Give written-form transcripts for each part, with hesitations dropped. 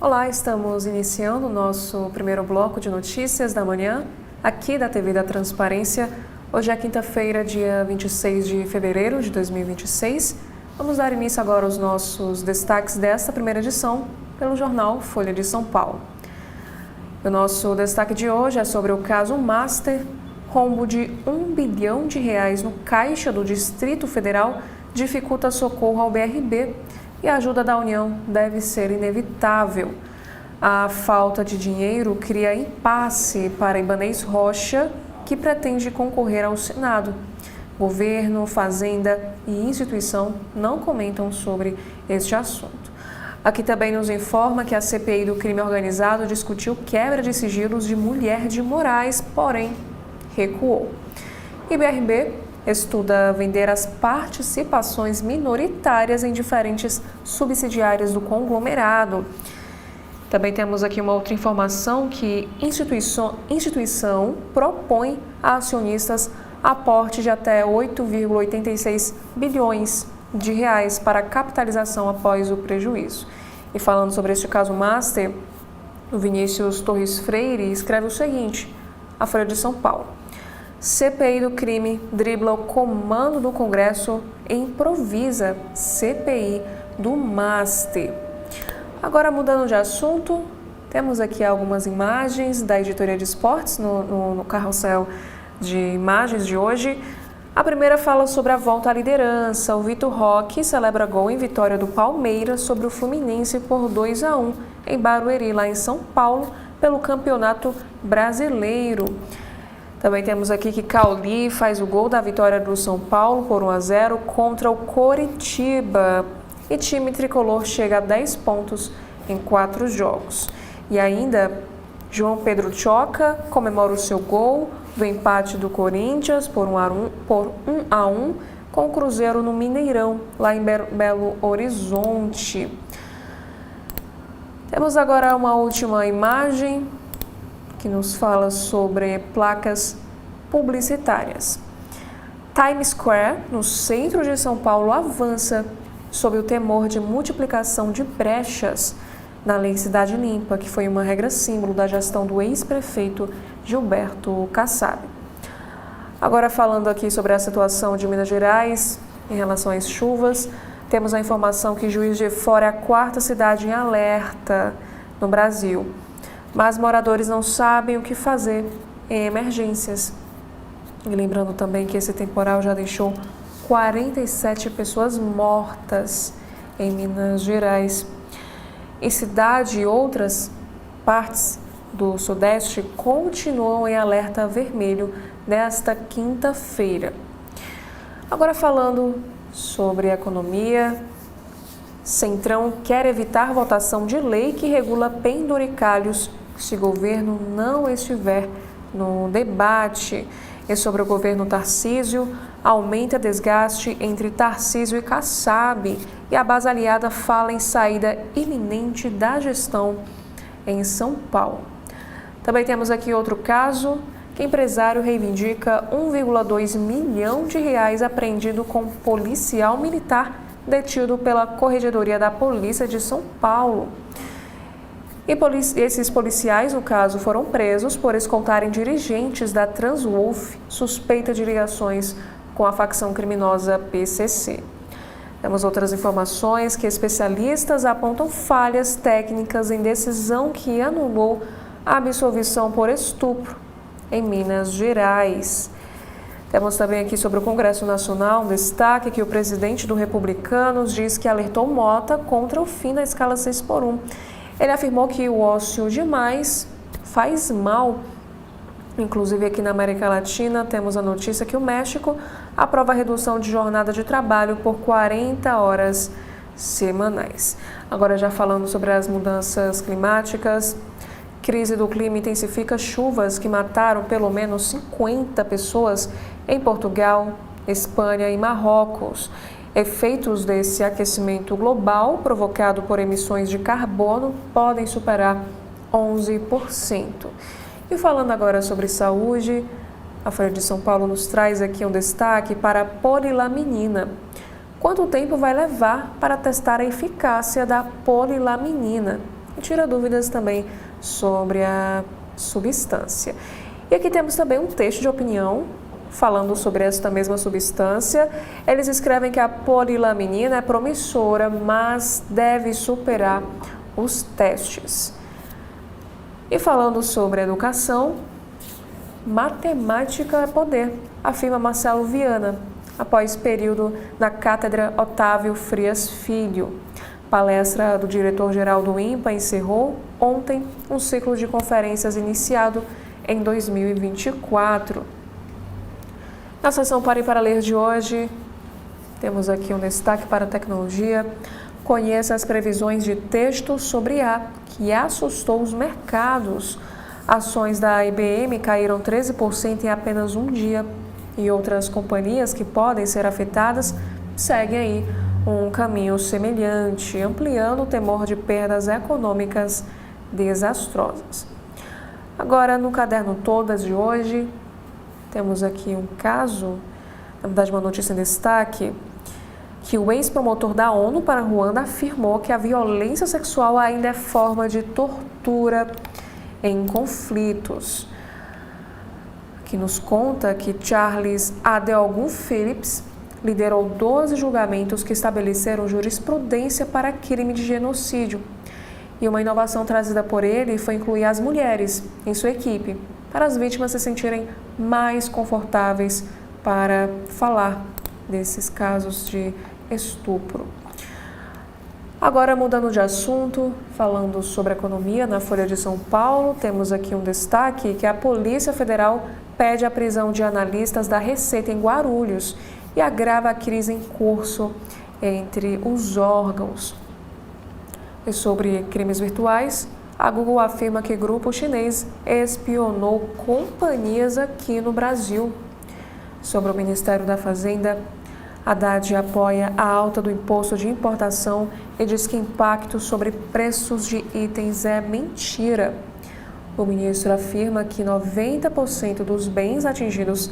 Olá, estamos iniciando o nosso primeiro bloco de notícias da manhã, aqui da TV da Transparência. Hoje é quinta-feira, dia 26 de fevereiro de 2026. Vamos dar início agora aos nossos destaques desta primeira edição pelo jornal Folha de São Paulo. O nosso destaque de hoje é sobre o caso Master. Rombo de R$1 bilhão no caixa do Distrito Federal dificulta socorro ao BRB. E a ajuda da União deve ser inevitável. A falta de dinheiro cria impasse para Ibanez Rocha, que pretende concorrer ao Senado. Governo, Fazenda e instituição não comentam sobre este assunto. Aqui também nos informa que a CPI do crime organizado discutiu quebra de sigilos de Mulher de Moraes, porém recuou. IBRB estuda vender as participações minoritárias em diferentes subsidiárias do conglomerado. Também temos aqui uma outra informação que instituição propõe a acionistas aporte de até 8,86 bilhões de reais para capitalização após o prejuízo. E falando sobre este caso Master, o Vinícius Torres Freire escreve o seguinte, a Folha de São Paulo. CPI do crime dribla o comando do Congresso e improvisa CPI do Master. Agora, mudando de assunto, temos aqui algumas imagens da editoria de esportes no carrossel de imagens de hoje. A primeira fala sobre a volta à liderança. O Vitor Roque celebra gol em vitória do Palmeiras sobre o Fluminense por 2-1 em Barueri, lá em São Paulo, pelo Campeonato Brasileiro. Também temos aqui que Cauli faz o gol da vitória do São Paulo por 1-0 contra o Coritiba. E time tricolor chega a 10 pontos em 4 jogos. E ainda, João Pedro Choca comemora o seu gol do empate do Corinthians por 1-1 com o Cruzeiro no Mineirão, lá em Belo Horizonte. Temos agora uma última imagem que nos fala sobre placas publicitárias. Times Square, no centro de São Paulo, avança sob o temor de multiplicação de brechas na Lei Cidade Limpa, que foi uma regra símbolo da gestão do ex-prefeito Gilberto Kassab. Agora falando aqui sobre a situação de Minas Gerais em relação às chuvas, temos a informação que Juiz de Fora é a quarta cidade em alerta no Brasil. Mas moradores não sabem o que fazer em emergências. E lembrando também que esse temporal já deixou 47 pessoas mortas em Minas Gerais. Em cidade e outras partes do Sudeste continuam em alerta vermelho nesta quinta-feira. Agora falando sobre economia, Centrão quer evitar votação de lei que regula penduricalhos se o governo não estiver no debate. E sobre o governo Tarcísio, aumenta desgaste entre Tarcísio e Kassab. E a base aliada fala em saída iminente da gestão em São Paulo. Também temos aqui outro caso, que empresário reivindica 1,2 milhão de reais apreendido com policial militar detido pela Corregedoria da Polícia de São Paulo. E esses policiais, no caso, foram presos por escoltarem dirigentes da Transwolf, suspeita de ligações com a facção criminosa PCC. Temos outras informações que especialistas apontam falhas técnicas em decisão que anulou a absolvição por estupro em Minas Gerais. Temos também aqui sobre o Congresso Nacional um destaque que o presidente do Republicanos diz que alertou Mota contra o fim da escala 6x1. Ele afirmou que o ócio demais faz mal. Inclusive aqui na América Latina temos a notícia que o México aprova a redução de jornada de trabalho por 40 horas semanais. Agora já falando sobre as mudanças climáticas, crise do clima intensifica chuvas que mataram pelo menos 50 pessoas em Portugal, Espanha e Marrocos. Efeitos desse aquecimento global provocado por emissões de carbono podem superar 11%. E falando agora sobre saúde, a Folha de São Paulo nos traz aqui um destaque para a polilaminina. Quanto tempo vai levar para testar a eficácia da polilaminina? e tira dúvidas também sobre a substância. E aqui temos também um texto de opinião falando sobre esta mesma substância. Eles escrevem que a polilaminina é promissora, mas deve superar os testes. E falando sobre educação, matemática é poder, afirma Marcelo Viana, após período na Cátedra Otávio Frias Filho. Palestra do diretor-geral do INPA encerrou ontem um ciclo de conferências iniciado em 2024. Na sessão Pare para Ler de hoje, temos aqui um destaque para a tecnologia. Conheça as previsões de texto sobre IA, que assustou os mercados. Ações da IBM caíram 13% em apenas um dia e outras companhias que podem ser afetadas seguem aí um caminho semelhante, ampliando o temor de perdas econômicas desastrosas. Agora, no caderno Todas de hoje, temos aqui um caso, na verdade uma notícia em destaque, que o ex-promotor da ONU para Ruanda afirmou que a violência sexual ainda é forma de tortura em conflitos. Aqui nos conta que Charles Adeogun Phillips liderou 12 julgamentos que estabeleceram jurisprudência para crime de genocídio. E uma inovação trazida por ele foi incluir as mulheres em sua equipe, para as vítimas se sentirem mais confortáveis para falar desses casos de estupro. Agora, mudando de assunto, falando sobre economia, na Folha de São Paulo, temos aqui um destaque que a Polícia Federal pede a prisão de analistas da Receita em Guarulhos e agrava a crise em curso entre os órgãos. E sobre crimes virtuais, a Google afirma que grupo chinês espionou companhias aqui no Brasil. Sobre o Ministério da Fazenda, Haddad apoia a alta do imposto de importação e diz que impacto sobre preços de itens é mentira. O ministro afirma que 90% dos bens atingidos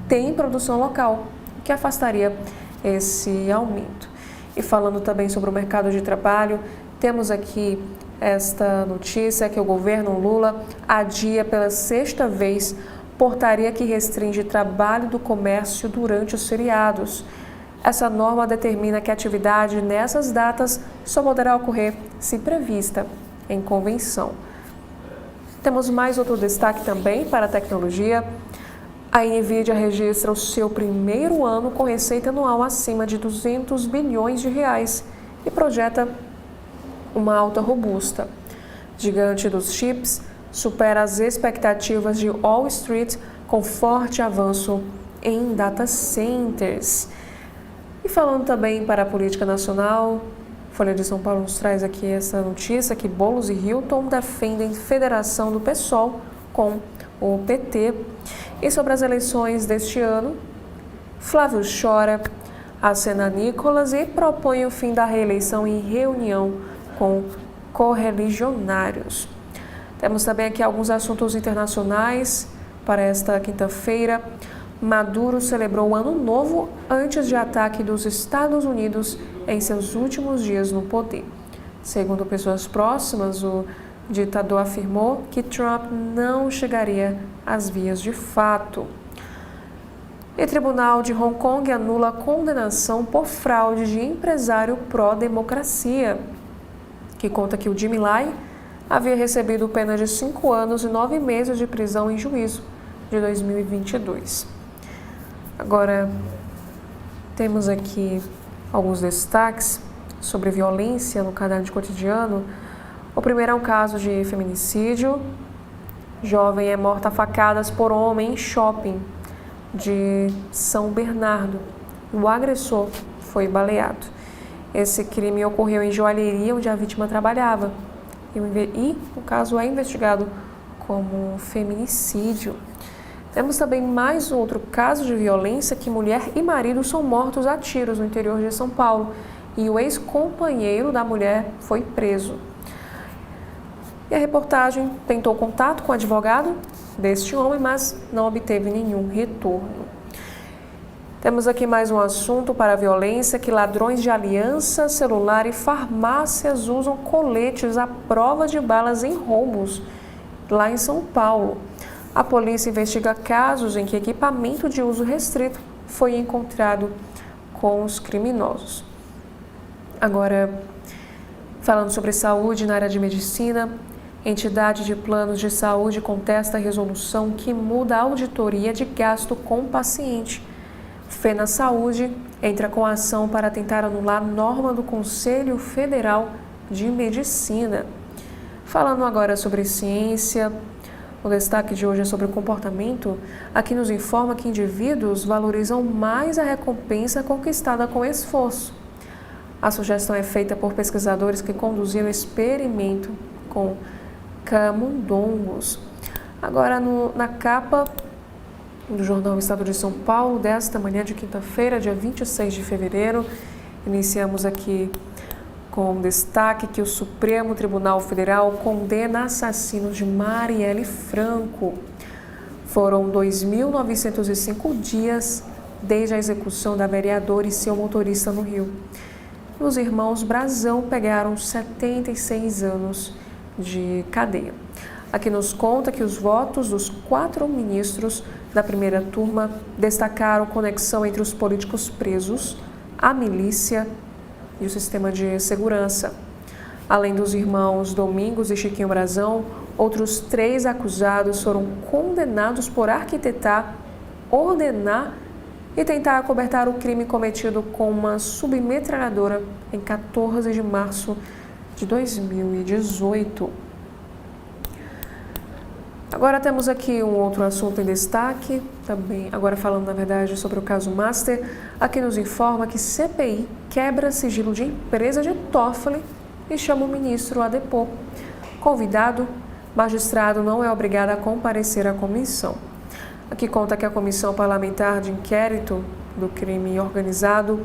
têm produção local, o que afastaria esse aumento. E falando também sobre o mercado de trabalho, temos aqui esta notícia que o governo Lula adia pela sexta vez portaria que restringe trabalho do comércio durante os feriados. Essa norma determina que a atividade nessas datas só poderá ocorrer se prevista em convenção. Temos mais outro destaque também para a tecnologia. A NVIDIA registra o seu primeiro ano com receita anual acima de 200 bilhões de reais e projeta uma alta robusta. Gigante dos chips supera as expectativas de Wall Street com forte avanço em data centers. E falando também para a política nacional, Folha de São Paulo nos traz aqui essa notícia que Boulos e Hilton defendem federação do PSOL com o PT. E sobre as eleições deste ano, Flávio chora, acena Nicolas e propõe o fim da reeleição em reunião com correligionários. Temos também aqui alguns assuntos internacionais para esta quinta-feira. Maduro celebrou o Ano Novo antes de ataque dos Estados Unidos em seus últimos dias no poder. Segundo pessoas próximas, o ditador afirmou que Trump não chegaria às vias de fato. E o Tribunal de Hong Kong anula a condenação por fraude de empresário pró-democracia, que conta que o Jimmy Lai havia recebido pena de 5 anos e 9 meses de prisão em juízo de 2022. Agora, temos aqui alguns destaques sobre violência no caderno de cotidiano. O primeiro é um caso de feminicídio. Jovem é morta a facadas por homem em shopping de São Bernardo. O agressor foi baleado. Esse crime ocorreu em joalheria onde a vítima trabalhava. E o caso é investigado como feminicídio. Temos também mais outro caso de violência que mulher e marido são mortos a tiros no interior de São Paulo e o ex-companheiro da mulher foi preso. E a reportagem tentou contato com o advogado deste homem, mas não obteve nenhum retorno. Temos aqui mais um assunto para a violência, que ladrões de aliança, celular e farmácias usam coletes à prova de balas em roubos lá em São Paulo. A polícia investiga casos em que equipamento de uso restrito foi encontrado com os criminosos. Agora, falando sobre saúde na área de medicina, entidade de planos de saúde contesta a resolução que muda a auditoria de gasto com paciente. Fena Saúde entra com ação para tentar anular norma do Conselho Federal de Medicina. Falando agora sobre ciência, o destaque de hoje é sobre o comportamento. Aqui nos informa que indivíduos valorizam mais a recompensa conquistada com esforço. A sugestão é feita por pesquisadores que conduziram experimento com camundongos. Agora na capa do jornal Estado de São Paulo, desta manhã de quinta-feira, dia 26 de fevereiro, iniciamos aqui com destaque que o Supremo Tribunal Federal condena assassinos de Marielle Franco. Foram 2.905 dias desde a execução da vereadora e seu motorista no Rio. Os irmãos Brazão pegaram 76 anos de cadeia. Aqui nos conta que os votos dos 4 ministros da primeira turma destacaram conexão entre os políticos presos, a milícia e o sistema de segurança. Além dos irmãos Domingos e Chiquinho Brazão, outros 3 acusados foram condenados por arquitetar, ordenar e tentar acobertar o crime cometido com uma submetralhadora em 14 de março de 2018. Agora temos aqui um outro assunto em destaque, também agora falando na verdade sobre o caso Master. Aqui nos informa que CPI quebra sigilo de empresa de Toffoli e chama o ministro a depor. Convidado, magistrado não é obrigado a comparecer à comissão. Aqui conta que a Comissão Parlamentar de Inquérito do Crime Organizado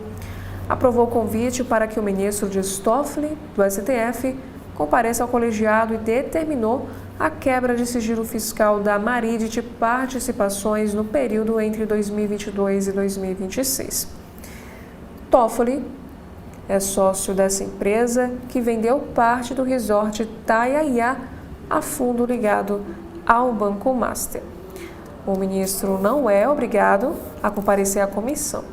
aprovou o convite para que o ministro Dias Toffoli, do STF, compareça ao colegiado e determinou a quebra de sigilo fiscal da Marid Participações no período entre 2022 e 2026. Toffoli é sócio dessa empresa que vendeu parte do resort Taiaiá a fundo ligado ao Banco Master. O ministro não é obrigado a comparecer à comissão.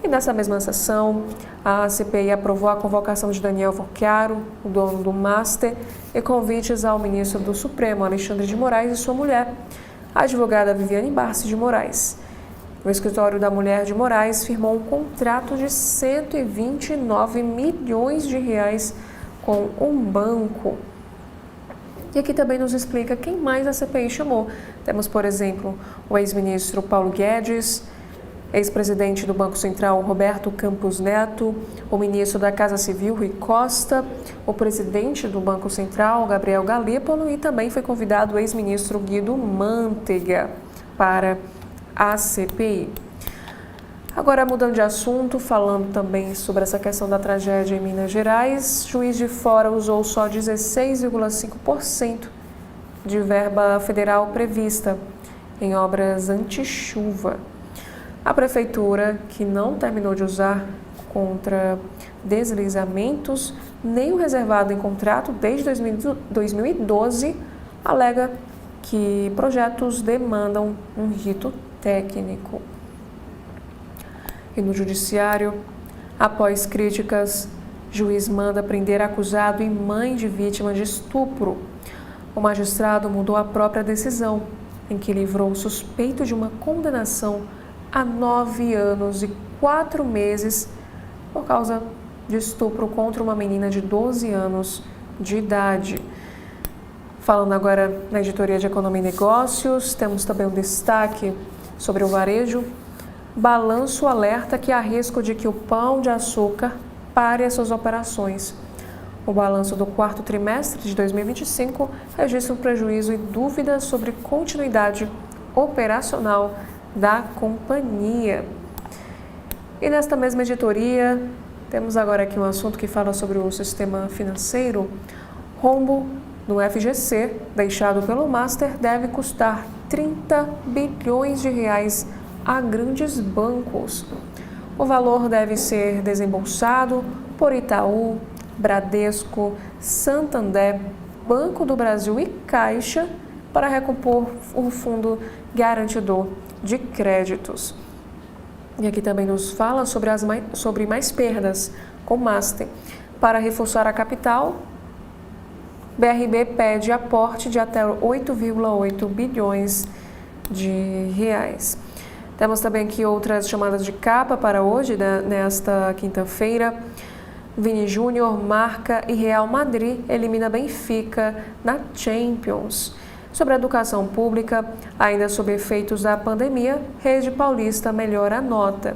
E nessa mesma sessão, a CPI aprovou a convocação de Daniel Vocchiaro, o dono do Master, e convites ao ministro do Supremo, Alexandre de Moraes, e sua mulher, a advogada Viviane Barsi de Moraes. O escritório da mulher de Moraes firmou um contrato de 129 milhões de reais com um banco. E aqui também nos explica quem mais a CPI chamou. Temos, por exemplo, o ex-ministro Paulo Guedes, ex-presidente do Banco Central Roberto Campos Neto, o ministro da Casa Civil Rui Costa, o presidente do Banco Central Gabriel Galípolo e também foi convidado o ex-ministro Guido Mantega para a CPI. Agora, mudando de assunto, falando também sobre essa questão da tragédia em Minas Gerais, Juiz de Fora usou só 16,5% de verba federal prevista em obras anti-chuva. A prefeitura, que não terminou de usar contra deslizamentos, nem o reservado em contrato desde 2012, alega que projetos demandam um rito técnico. E no judiciário, após críticas, juiz manda prender acusado e mãe de vítima de estupro. O magistrado mudou a própria decisão, em que livrou o suspeito de uma condenação a 9 anos e 4 meses por causa de estupro contra uma menina de 12 anos de idade. Falando agora na editoria de Economia e Negócios, temos também um destaque sobre o varejo. Balanço alerta que há risco de que o Pão de Açúcar pare as suas operações. O balanço do 4º trimestre de 2025 registra um prejuízo e dúvidas sobre continuidade operacional da companhia. E nesta mesma editoria, temos agora aqui um assunto que fala sobre o sistema financeiro. Rombo no FGC, deixado pelo Master, deve custar 30 bilhões de reais a grandes bancos. O valor deve ser desembolsado por Itaú, Bradesco, Santander, Banco do Brasil e Caixa para recompor o Fundo Garantidor de Créditos. E aqui também nos fala sobre mais perdas com Master. Para reforçar a capital, BRB pede aporte de até 8,8 bilhões de reais. Temos também aqui outras chamadas de capa para hoje, nesta quinta-feira. Vini Júnior marca e Real Madrid elimina Benfica na Champions. Sobre a educação pública, ainda sob efeitos da pandemia, Rede Paulista melhora a nota.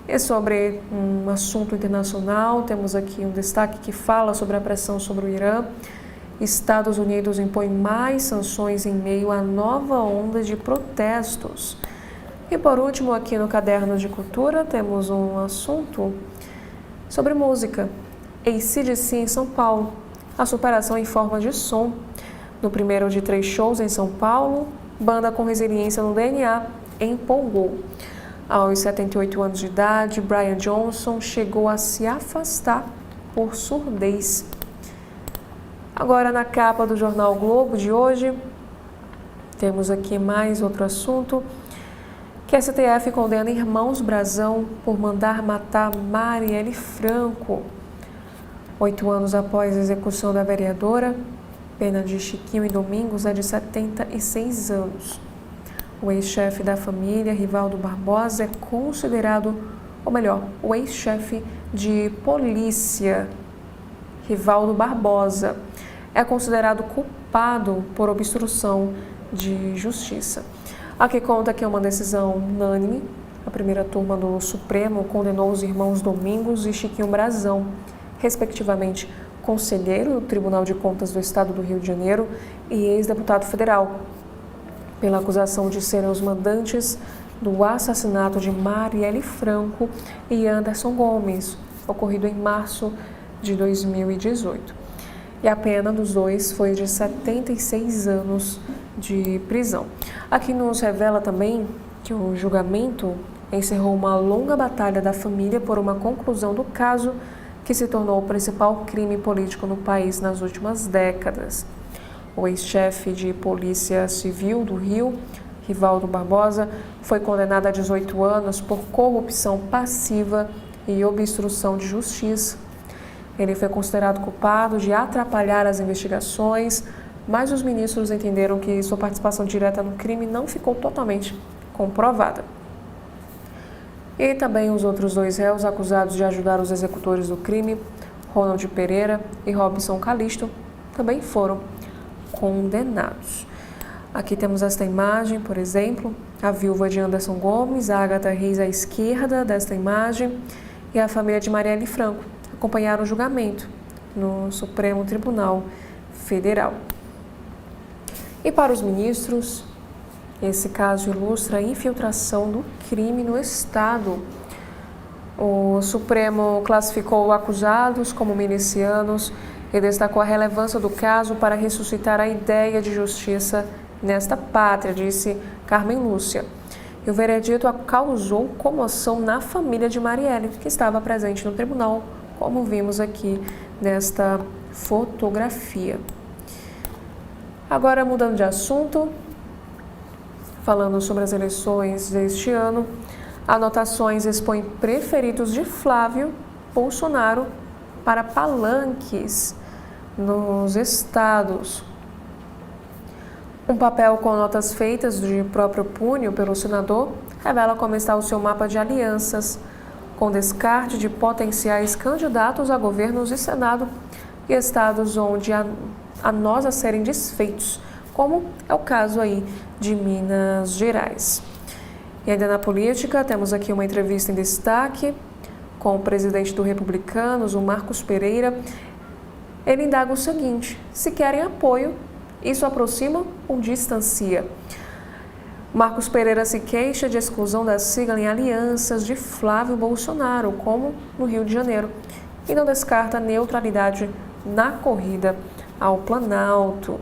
E sobre um assunto internacional, temos aqui um destaque que fala sobre a pressão sobre o Irã. Estados Unidos impõe mais sanções em meio à nova onda de protestos. E por último, aqui no Caderno de Cultura, temos um assunto sobre música. AC/DC em São Paulo, a superação em forma de som. No primeiro de 3 shows em São Paulo, banda com resiliência no DNA empolgou. Aos 78 anos de idade, Brian Johnson chegou a se afastar por surdez. Agora, na capa do jornal Globo de hoje, temos aqui mais outro assunto, que a STF condena irmãos Brazão por mandar matar Marielle Franco. 8 anos após a execução da vereadora, pena de Chiquinho e Domingos é de 76 anos. O ex-chefe da família, Rivaldo Barbosa, é considerado, ou melhor, o ex-chefe de polícia, Rivaldo Barbosa, é considerado culpado por obstrução de justiça. Aqui conta que é uma decisão unânime. A primeira turma do Supremo condenou os irmãos Domingos e Chiquinho Brazão, respectivamente conselheiro do Tribunal de Contas do Estado do Rio de Janeiro e ex-deputado federal, pela acusação de serem os mandantes do assassinato de Marielle Franco e Anderson Gomes, ocorrido em março de 2018. E a pena dos dois foi de 76 anos de prisão. Aqui nos revela também que o julgamento encerrou uma longa batalha da família por uma conclusão do caso que se tornou o principal crime político no país nas últimas décadas. O ex-chefe de Polícia Civil do Rio, Rivaldo Barbosa, foi condenado a 18 anos por corrupção passiva e obstrução de justiça. Ele foi considerado culpado de atrapalhar as investigações, mas os ministros entenderam que sua participação direta no crime não ficou totalmente comprovada. E também os outros 2 réus acusados de ajudar os executores do crime, Ronald Pereira e Robson Calixto, também foram condenados. Aqui temos esta imagem, por exemplo, a viúva de Anderson Gomes, a Agatha Reis à esquerda desta imagem, e a família de Marielle Franco acompanharam o julgamento no Supremo Tribunal Federal. E para os ministros, esse caso ilustra a infiltração do crime no Estado. O Supremo classificou acusados como milicianos e destacou a relevância do caso para ressuscitar a ideia de justiça nesta pátria, disse Carmen Lúcia. E o veredito causou comoção na família de Marielle, que estava presente no tribunal, como vimos aqui nesta fotografia. Agora, mudando de assunto, falando sobre as eleições deste ano, anotações expõem preferidos de Flávio Bolsonaro para palanques nos estados. Um papel com notas feitas de próprio punho pelo senador revela como está o seu mapa de alianças, com descarte de potenciais candidatos a governos e Senado e estados onde há nós a serem desfeitos, como é o caso aí de Minas Gerais. E ainda na política, temos aqui uma entrevista em destaque com o presidente do Republicanos, o Marcos Pereira. Ele indaga o seguinte: se querem apoio, isso aproxima ou distancia? Marcos Pereira se queixa de exclusão da sigla em alianças de Flávio Bolsonaro, como no Rio de Janeiro, e não descarta neutralidade na corrida ao Planalto.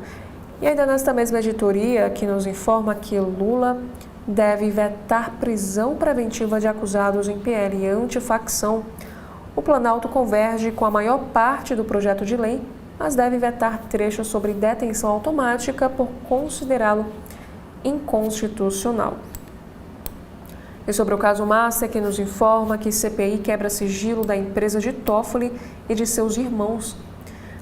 E ainda nesta mesma editoria, que nos informa que Lula deve vetar prisão preventiva de acusados em PL antifacção. O Planalto converge com a maior parte do projeto de lei, mas deve vetar trechos sobre detenção automática por considerá-lo inconstitucional. E sobre o caso Master, que nos informa que CPI quebra sigilo da empresa de Toffoli e de seus irmãos.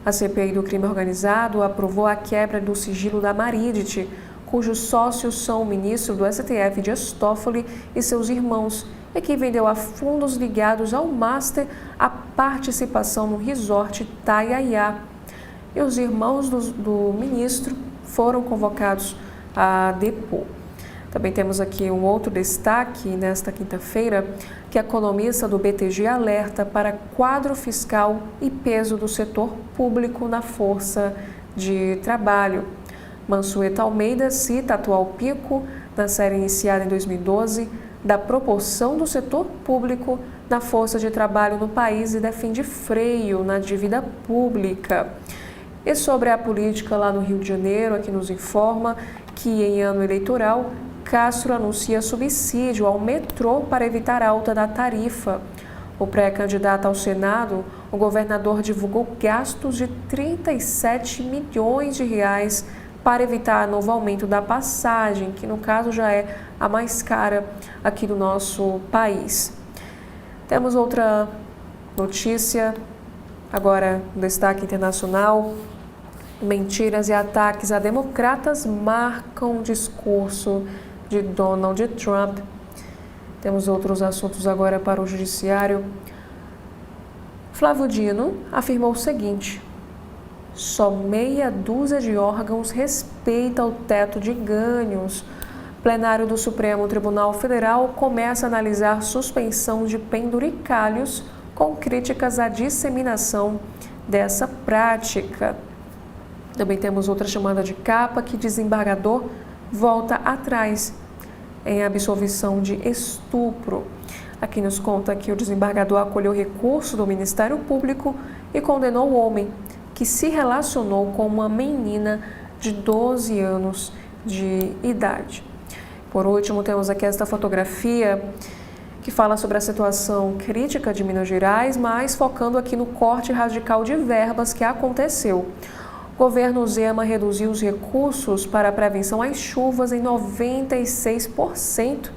A CPI do crime organizado aprovou a quebra do sigilo da Maridit, cujos sócios são o ministro do STF, Dias Toffoli, e seus irmãos, e que vendeu a fundos ligados ao Master a participação no resort Taiaiá. E os irmãos do ministro foram convocados a depor. Também temos aqui um outro destaque nesta quinta-feira, que a economista do BTG alerta para quadro fiscal e peso do setor público na força de trabalho. Mansueta Almeida cita atual pico na série iniciada em 2012 da proporção do setor público na força de trabalho no país e defende freio na dívida pública. E sobre a política lá no Rio de Janeiro, aqui nos informa que em ano eleitoral, Castro anuncia subsídio ao metrô para evitar alta da tarifa. O pré-candidato ao Senado, o governador divulgou gastos de 37 milhões de reais para evitar novo aumento da passagem, que no caso já é a mais cara aqui do nosso país. Temos outra notícia, agora um destaque internacional. Mentiras e ataques a democratas marcam o discurso de Donald Trump. Temos outros assuntos agora para o judiciário. Flávio Dino afirmou o seguinte: só meia dúzia de órgãos respeita o teto de ganhos. O plenário do Supremo Tribunal Federal começa a analisar suspensão de penduricalhos com críticas à disseminação dessa prática. Também temos outra chamada de capa que desembargador volta atrás em absolvição de estupro. Aqui nos conta que o desembargador acolheu recurso do Ministério Público e condenou o homem que se relacionou com uma menina de 12 anos de idade. Por último, temos aqui esta fotografia que fala sobre a situação crítica de Minas Gerais, mas focando aqui no corte radical de verbas que aconteceu. O governo Zema reduziu os recursos para a prevenção às chuvas em 96%,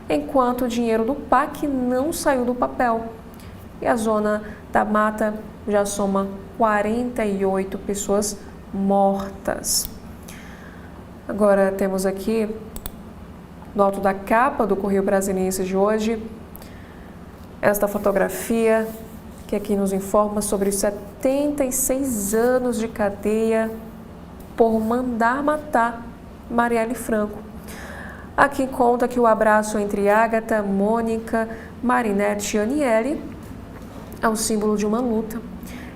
enquanto o dinheiro do PAC não saiu do papel. E a zona da mata já soma 48 pessoas mortas. Agora temos aqui, no alto da capa do Correio Brasiliense de hoje, esta fotografia que aqui nos informa sobre 76 anos de cadeia por mandar matar Marielle Franco. Aqui conta que o abraço entre Agatha, Mônica, Marinette e Aniele é o símbolo de uma luta.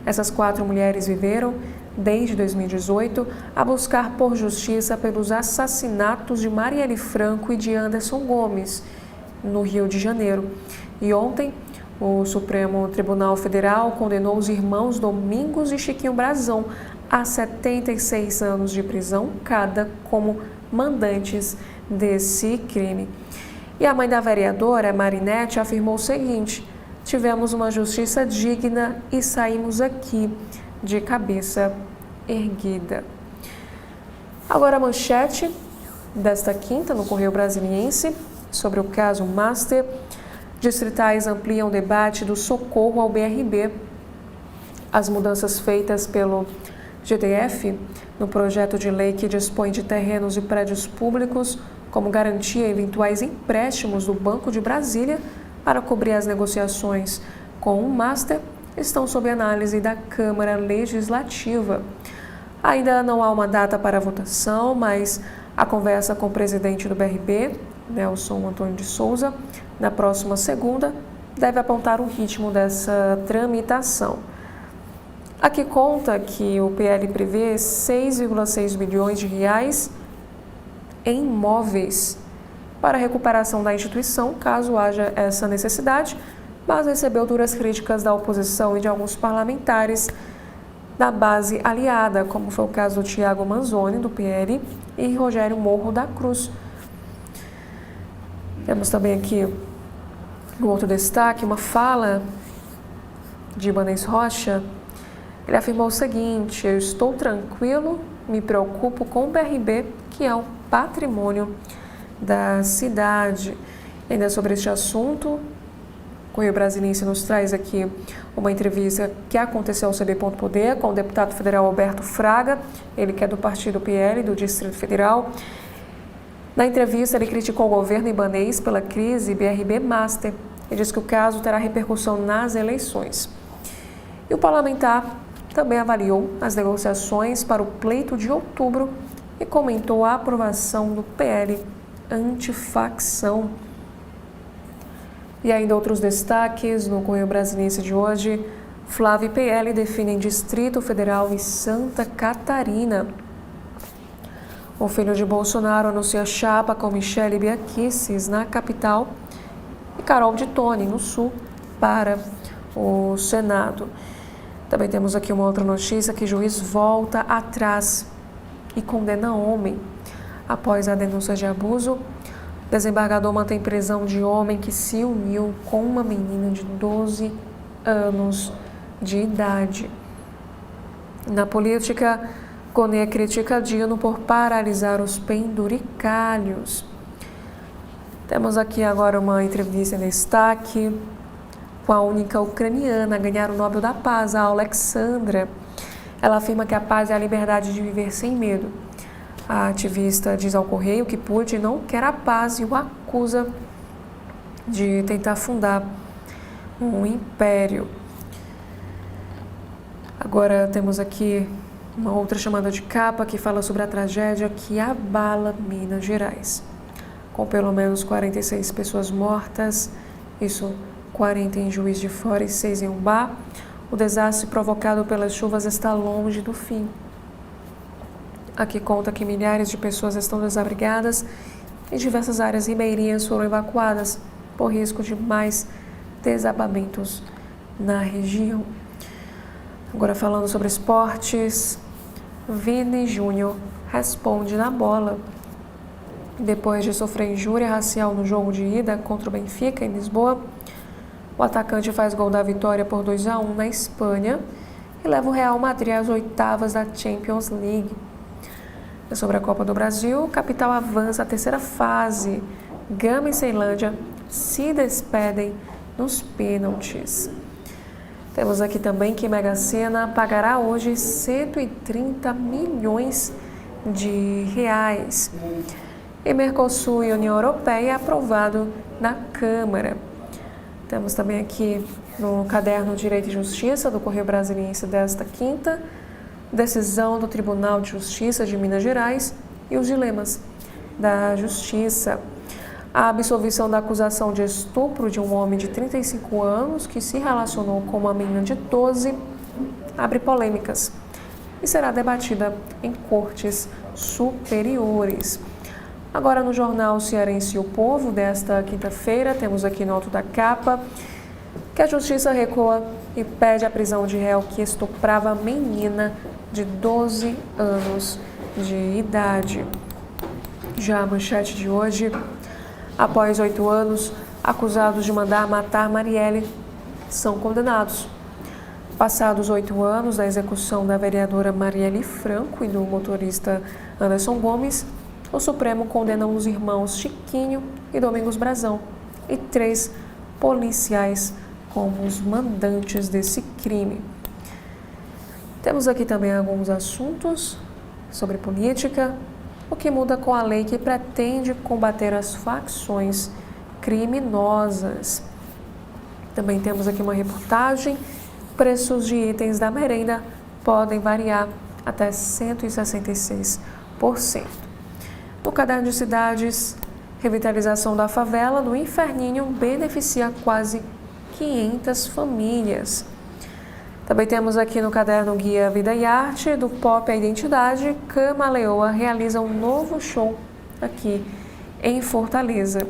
Essas 4 mulheres viveram, desde 2018, a buscar por justiça pelos assassinatos de Marielle Franco e de Anderson Gomes, no Rio de Janeiro. E ontem, o Supremo Tribunal Federal condenou os irmãos Domingos e Chiquinho Brazão a 76 anos de prisão cada como mandantes desse crime. E a mãe da vereadora, Marinette, afirmou o seguinte: tivemos uma justiça digna e saímos aqui de cabeça erguida. Agora a manchete desta quinta no Correio Brasiliense sobre o caso Master. Distritais ampliam o debate do socorro ao BRB. As mudanças feitas pelo GDF no projeto de lei que dispõe de terrenos e prédios públicos como garantia eventuais empréstimos do Banco de Brasília para cobrir as negociações com o Master estão sob análise da Câmara Legislativa. Ainda não há uma data para a votação, mas a conversa com o presidente do BRB, Nelson Antônio de Souza, na próxima segunda, deve apontar o ritmo dessa tramitação. Aqui conta que o PL prevê 6,6 bilhões de reais em imóveis para a recuperação da instituição, caso haja essa necessidade, mas recebeu duras críticas da oposição e de alguns parlamentares da base aliada, como foi o caso do Thiago Manzoni, do PL, e Rogério Morro da Cruz. Temos também aqui um outro destaque, uma fala de Ibanez Rocha. Ele afirmou o seguinte: eu estou tranquilo, me preocupo com o BRB, que é um patrimônio da cidade. Ainda sobre este assunto, o Correio Brasiliense nos traz aqui uma entrevista que aconteceu ao CB Poder com o deputado federal Alberto Fraga, ele que é do partido PL do Distrito Federal. Na entrevista, ele criticou o governo ibanês pela crise BRB Master e diz que o caso terá repercussão nas eleições. E o parlamentar também avaliou as negociações para o pleito de outubro e comentou a aprovação do PL antifacção. E ainda outros destaques no Correio Brasiliense de hoje. Flávio e PL definem Distrito Federal e Santa Catarina. O filho de Bolsonaro anuncia chapa com Michele Biaquices na capital e Carol de Tone no sul para o Senado. Também temos aqui uma outra notícia que juiz volta atrás e condena homem. Após a denúncia de abuso, o desembargador mantém prisão de homem que se uniu com uma menina de 12 anos de idade. Na política, Gonê critica Dino por paralisar os penduricalhos. Temos aqui agora uma entrevista em destaque com a única ucraniana a ganhar o Nobel da Paz, a Alexandra. Ela afirma que a paz é a liberdade de viver sem medo. A ativista diz ao Correio que Putin não quer a paz e o acusa de tentar fundar um império. Agora temos aqui uma outra chamada de capa que fala sobre a tragédia que abala Minas Gerais. Com pelo menos 46 pessoas mortas, isso 40 em Juiz de Fora e 6 em Umbá, o desastre provocado pelas chuvas está longe do fim. Aqui conta que milhares de pessoas estão desabrigadas e diversas áreas ribeirinhas foram evacuadas por risco de mais desabamentos na região. Agora falando sobre esportes, Vini Júnior responde na bola. Depois de sofrer injúria racial no jogo de ida contra o Benfica em Lisboa, o atacante faz gol da vitória por 2-1 na Espanha e leva o Real Madrid às oitavas da Champions League. E sobre a Copa do Brasil, o Capital avança à terceira fase. Gama e Ceilândia se despedem nos pênaltis. Temos aqui também que Mega Sena pagará hoje 130 milhões de reais. E Mercosul e União Europeia aprovado na Câmara. Temos também aqui no caderno Direito e Justiça do Correio Brasiliense desta quinta, decisão do Tribunal de Justiça de Minas Gerais e os dilemas da Justiça. A absolvição da acusação de estupro de um homem de 35 anos que se relacionou com uma menina de 12 abre polêmicas e será debatida em cortes superiores. Agora no jornal Cearense O Povo desta quinta-feira, temos aqui no alto da capa que a Justiça recua e pede a prisão de réu que estuprava a menina de 12 anos de idade. Já a manchete de hoje: após 8 anos, acusados de mandar matar Marielle são condenados. Passados 8 anos da execução da vereadora Marielle Franco e do motorista Anderson Gomes, o Supremo condena os irmãos Chiquinho e Domingos Brazão e 3 policiais como os mandantes desse crime. Temos aqui também alguns assuntos sobre política. O que muda com a lei que pretende combater as facções criminosas. Também temos aqui uma reportagem. Preços de itens da merenda podem variar até 166%. No caderno de cidades, revitalização da favela do Inferninho beneficia quase 500 famílias. Também temos aqui no caderno Guia Vida e Arte, do Pop à Identidade, Camaleoa realiza um novo show aqui em Fortaleza.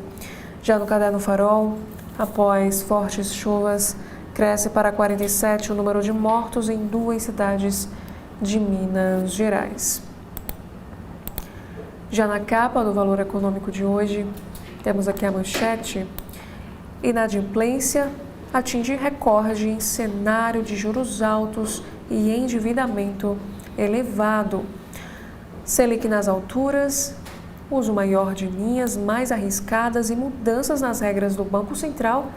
Já no caderno Farol, após fortes chuvas, cresce para 47 o número de mortos em 2 cidades de Minas Gerais. Já na capa do Valor Econômico de hoje, Temos aqui a manchete: inadimplência atinge recorde em cenário de juros altos e endividamento elevado. Selic nas alturas, uso maior de linhas mais arriscadas e mudanças nas regras do Banco Central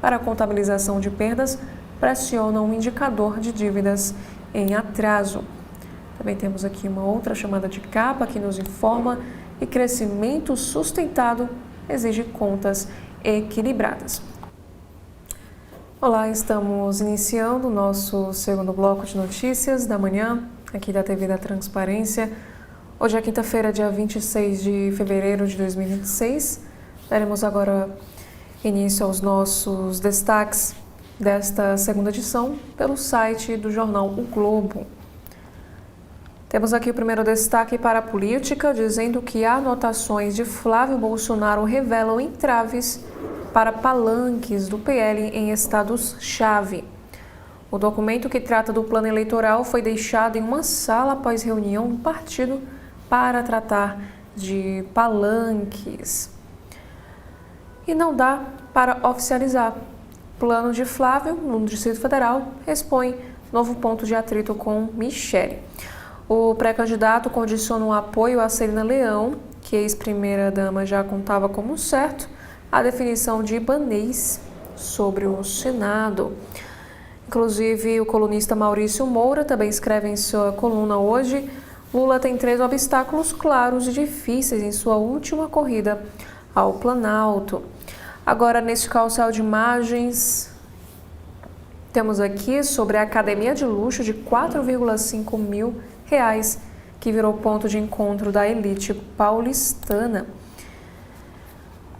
para a contabilização de perdas pressionam o indicador de dívidas em atraso. Também temos aqui uma outra chamada de capa que nos informa que crescimento sustentado exige contas equilibradas. Olá, estamos iniciando o nosso segundo bloco de notícias da manhã, aqui da TV da Transparência. Hoje é quinta-feira, dia 26 de fevereiro de 2026. Daremos agora início aos nossos destaques desta segunda edição pelo site do jornal O Globo. Temos aqui o primeiro destaque para a política, dizendo que anotações de Flávio Bolsonaro revelam entraves para palanques do PL em estados-chave. O documento que trata do plano eleitoral foi deixado em uma sala após reunião do partido para tratar de palanques. E não dá para oficializar. Plano de Flávio, no Distrito Federal, expõe novo ponto de atrito com Michele. O pré-candidato condiciona o apoio a Celina Leão, que ex-primeira-dama já contava como certo, a definição de Ibanez sobre o Senado. Inclusive, o colunista Maurício Moura também escreve em sua coluna hoje: Lula tem 3 obstáculos claros e difíceis em sua última corrida ao Planalto. Agora, neste carrossel de imagens, temos aqui sobre a academia de luxo de R$4,5 mil, que virou ponto de encontro da elite paulistana.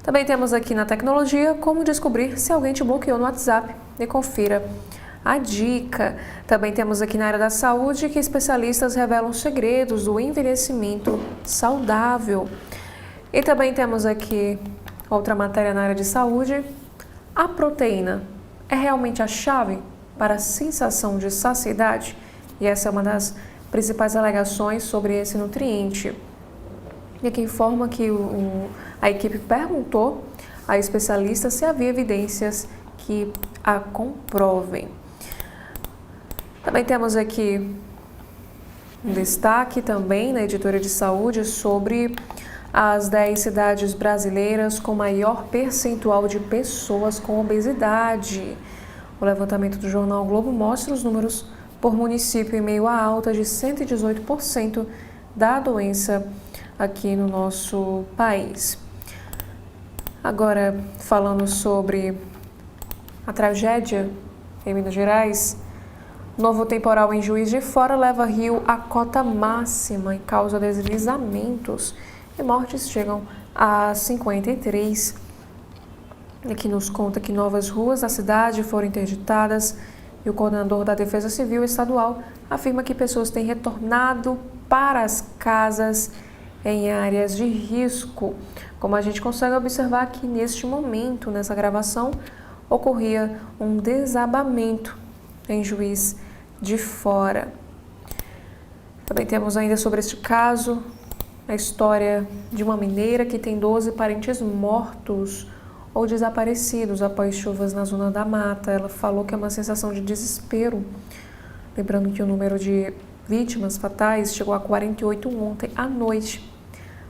Também temos aqui na tecnologia como descobrir se alguém te bloqueou no WhatsApp. E confira a dica. Também temos aqui na área da saúde que especialistas revelam segredos do envelhecimento saudável. E também temos aqui outra matéria na área de saúde. A proteína é realmente a chave para a sensação de saciedade? E essa é uma das principais alegações sobre esse nutriente. E aqui informa que a equipe perguntou a especialistas se havia evidências que a comprovem. Também temos aqui um destaque também na editoria de saúde sobre as 10 cidades brasileiras com maior percentual de pessoas com obesidade. O levantamento do jornal o Globo mostra os números por município em meio à alta de 118% da doença aqui no nosso país. Agora, falando sobre a tragédia em Minas Gerais, novo temporal em Juiz de Fora leva Rio à cota máxima e causa deslizamentos e mortes chegam a 53. Aqui nos conta que novas ruas da cidade foram interditadas e o coordenador da Defesa Civil Estadual afirma que pessoas têm retornado para as casas em áreas de risco. Como a gente consegue observar aqui neste momento, nessa gravação, ocorria um desabamento em Juiz de Fora. Também temos ainda sobre este caso a história de uma mineira que tem 12 parentes mortos ou desaparecidos após chuvas na zona da mata. Ela falou que é uma sensação de desespero. Lembrando que o número de vítimas fatais chegou a 48 ontem à noite,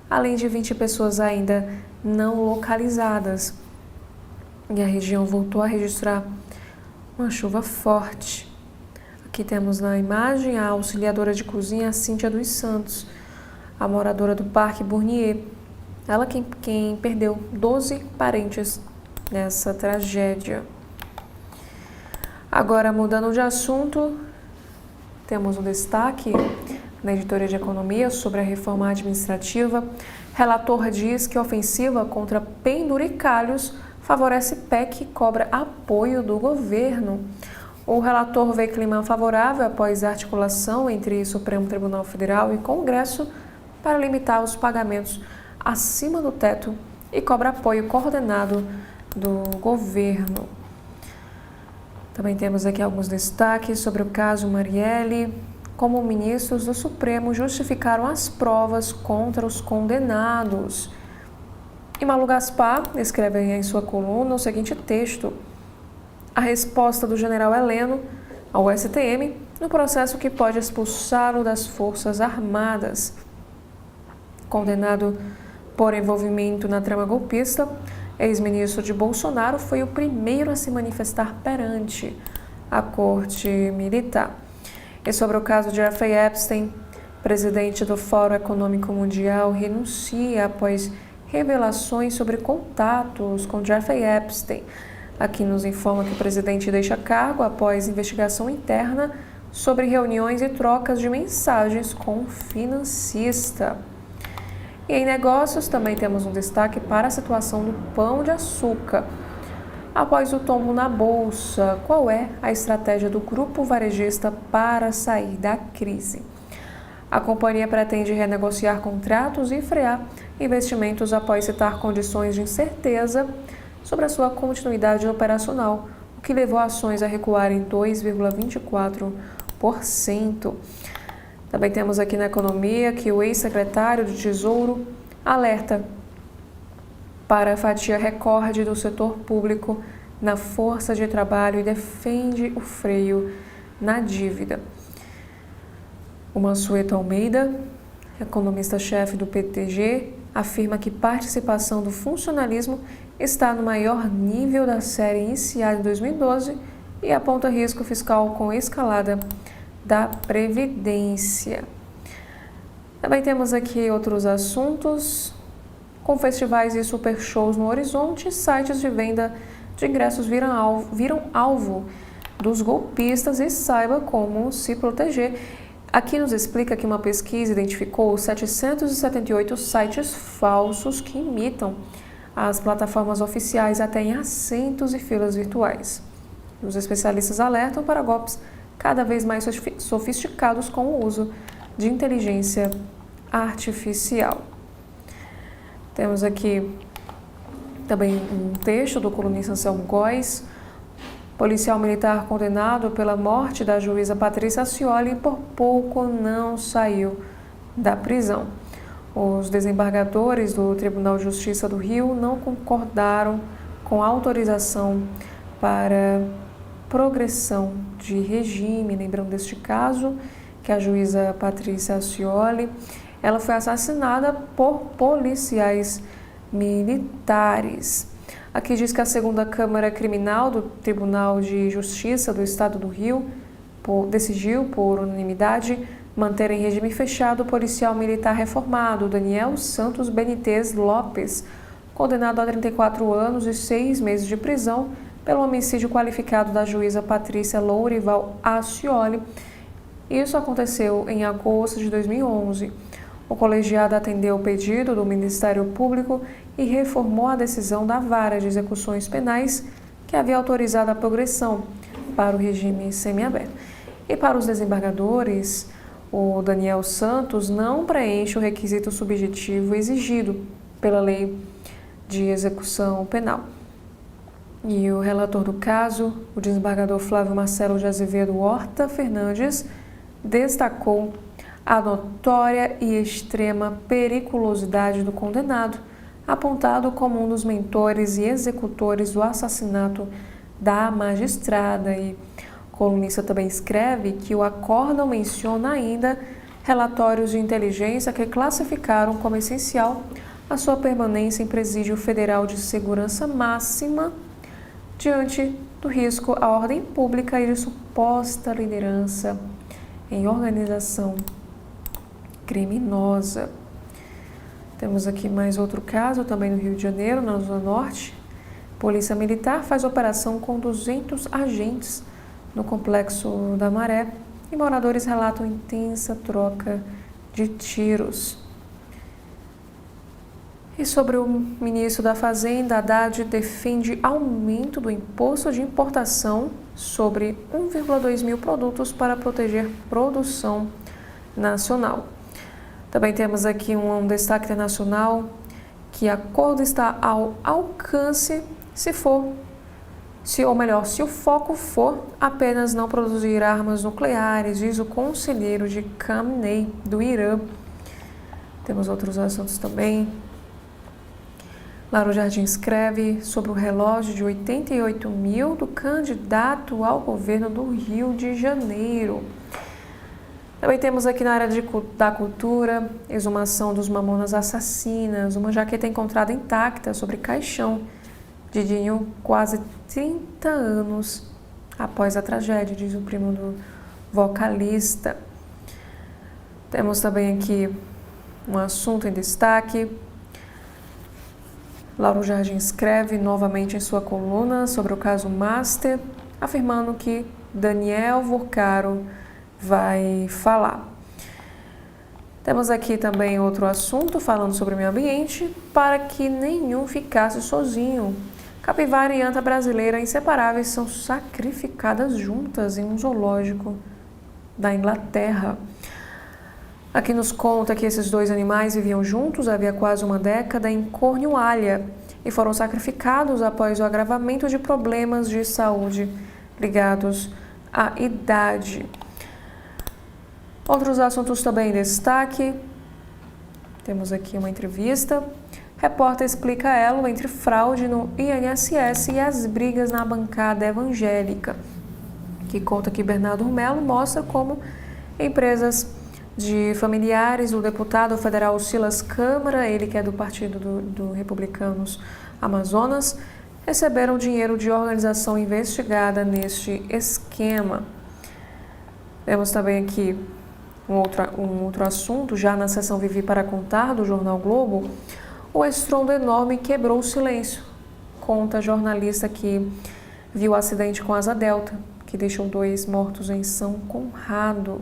além de 20 pessoas ainda não localizadas. E a região voltou a registrar uma chuva forte. Aqui temos na imagem a auxiliadora de cozinha Cíntia dos Santos, a moradora do Parque Bournier. Ela quem perdeu 12 parentes nessa tragédia. Agora, mudando de assunto, temos um destaque na editoria de economia sobre a reforma administrativa. Relator diz que a ofensiva contra penduricalhos favorece PEC e cobra apoio do governo. O relator vê clima favorável após a articulação entre Supremo Tribunal Federal e Congresso para limitar os pagamentos acima do teto e cobra apoio coordenado do governo. Também temos aqui alguns destaques sobre o caso Marielle, como ministros do Supremo justificaram as provas contra os condenados. E Malu Gaspar escreve em sua coluna o seguinte texto: a resposta do general Heleno ao STM no processo que pode expulsá-lo das Forças Armadas. Condenado por envolvimento na trama golpista, ex-ministro de Bolsonaro foi o primeiro a se manifestar perante a Corte Militar. E sobre o caso de Jeffrey Epstein, presidente do Fórum Econômico Mundial renuncia após revelações sobre contatos com Jeffrey Epstein. Aqui nos informa que o presidente deixa cargo após investigação interna sobre reuniões e trocas de mensagens com o financista. E em negócios também temos um destaque para a situação do Pão de Açúcar. Após o tombo na bolsa, qual é a estratégia do grupo varejista para sair da crise? A companhia pretende renegociar contratos e frear investimentos após citar condições de incerteza sobre a sua continuidade operacional, o que levou ações a recuar em 2,24%. Também temos aqui na economia que o ex-secretário do Tesouro alerta para a fatia recorde do setor público na força de trabalho e defende o freio na dívida. O Mansueto Almeida, economista-chefe do PTG, afirma que participação do funcionalismo está no maior nível da série iniciada em 2012 e aponta risco fiscal com escalada da Previdência. Também temos aqui outros assuntos. Com festivais e super shows no horizonte, sites de venda de ingressos viram alvo dos golpistas e saiba como se proteger. Aqui nos explica que uma pesquisa identificou 778 sites falsos que imitam as plataformas oficiais até em assentos e filas virtuais. Os especialistas alertam para golpes cada vez mais sofisticados com o uso de inteligência artificial. Temos aqui também um texto do colunista Anselmo Góes. Policial militar condenado pela morte da juíza Patrícia Acioli por pouco não saiu da prisão. Os desembargadores do Tribunal de Justiça do Rio não concordaram com a autorização para progressão de regime. Lembrando deste caso, que a juíza Patrícia Acioli, ela foi assassinada por policiais militares. Aqui diz que a segunda Câmara Criminal do Tribunal de Justiça do Estado do Rio decidiu, por unanimidade, manter em regime fechado o policial militar reformado Daniel Santos Benítez Lopes, condenado a 34 anos e 6 meses de prisão pelo homicídio qualificado da juíza Patrícia Lourival Acioli. Isso aconteceu em agosto de 2011. O colegiado atendeu o pedido do Ministério Público e reformou a decisão da Vara de Execuções Penais, que havia autorizado a progressão para o regime semiaberto. E para os desembargadores, o Daniel Santos não preenche o requisito subjetivo exigido pela Lei de Execução Penal. E o relator do caso, o desembargador Flávio Marcelo de Azevedo Horta Fernandes, destacou a notória e extrema periculosidade do condenado, apontado como um dos mentores e executores do assassinato da magistrada. E o colunista também escreve que o acórdão menciona ainda relatórios de inteligência que classificaram como essencial a sua permanência em presídio federal de segurança máxima diante do risco à ordem pública e de suposta liderança em organização criminosa. Temos aqui mais outro caso, também no Rio de Janeiro, na Zona Norte. Polícia Militar faz operação com 200 agentes no Complexo da Maré e moradores relatam intensa troca de tiros. E sobre o ministro da Fazenda, Haddad defende aumento do imposto de importação sobre 1,2 mil produtos para proteger produção nacional. Também temos aqui um destaque internacional, que acordo está ao alcance se o foco for apenas não produzir armas nucleares, diz o conselheiro de Khamenei do Irã. Temos outros assuntos também. Lauro Jardim escreve sobre o relógio de 88 mil do candidato ao governo do Rio de Janeiro. Também temos aqui na área da cultura, exumação dos Mamonas Assassinas, uma jaqueta encontrada intacta sobre caixão de Dinho quase 30 anos após a tragédia, diz o primo do vocalista. Temos também aqui um assunto em destaque. Lauro Jardim escreve novamente em sua coluna sobre o caso Master, afirmando que Daniel Vorcaro vai falar. Temos aqui também outro assunto falando sobre o meio ambiente, para que nenhum ficasse sozinho. Capivara e anta brasileira inseparáveis são sacrificadas juntas em um zoológico da Inglaterra. Aqui nos conta que esses dois animais viviam juntos havia quase uma década em Cornualha e foram sacrificados após o agravamento de problemas de saúde ligados à idade. Outros assuntos também em destaque. Temos aqui uma entrevista. Repórter explica elo entre fraude no INSS e as brigas na bancada evangélica, que conta que Bernardo Melo mostra como empresas de familiares do deputado federal Silas Câmara, ele que é do Partido do Republicanos Amazonas, receberam dinheiro de organização investigada neste esquema. Temos também aqui um outro assunto, já na seção Vivi para Contar, do Jornal Globo. O estrondo enorme quebrou o silêncio, conta a jornalista que viu o acidente com asa delta, que deixou 2 mortos em São Conrado.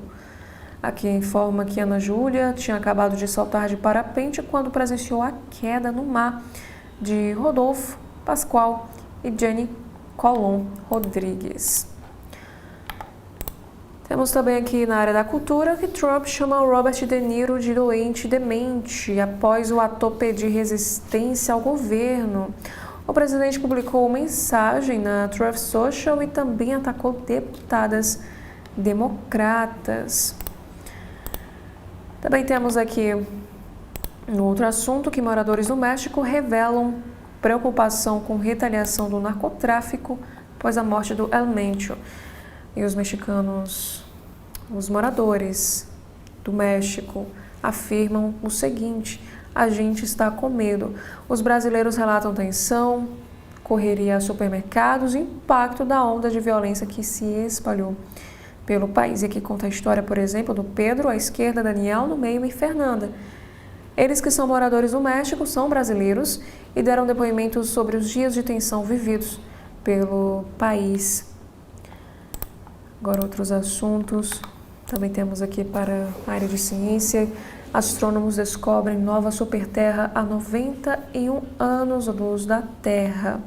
Aqui informa que Ana Júlia tinha acabado de saltar de parapente quando presenciou a queda no mar de Rodolfo Pascoal e Jenny Colom Rodrigues. Temos também aqui na área da cultura que Trump chama Robert De Niro de doente demente após o ator pedir resistência ao governo. O presidente publicou uma mensagem na Truth Social e também atacou deputadas democratas. Também temos aqui um outro assunto que moradores do México revelam preocupação com retaliação do narcotráfico após a morte do El Mencho. E os mexicanos, os moradores do México, afirmam o seguinte: a gente está com medo. Os brasileiros relatam tensão, correria a supermercados e impacto da onda de violência que se espalhou pelo país. E aqui conta a história, por exemplo, do Pedro à esquerda, Daniel no meio e Fernanda. Eles que são moradores do México são brasileiros e deram depoimentos sobre os dias de tensão vividos pelo país. Agora outros assuntos, também temos aqui para a área de ciência. Astrônomos descobrem nova superterra a 91 anos-luz da Terra.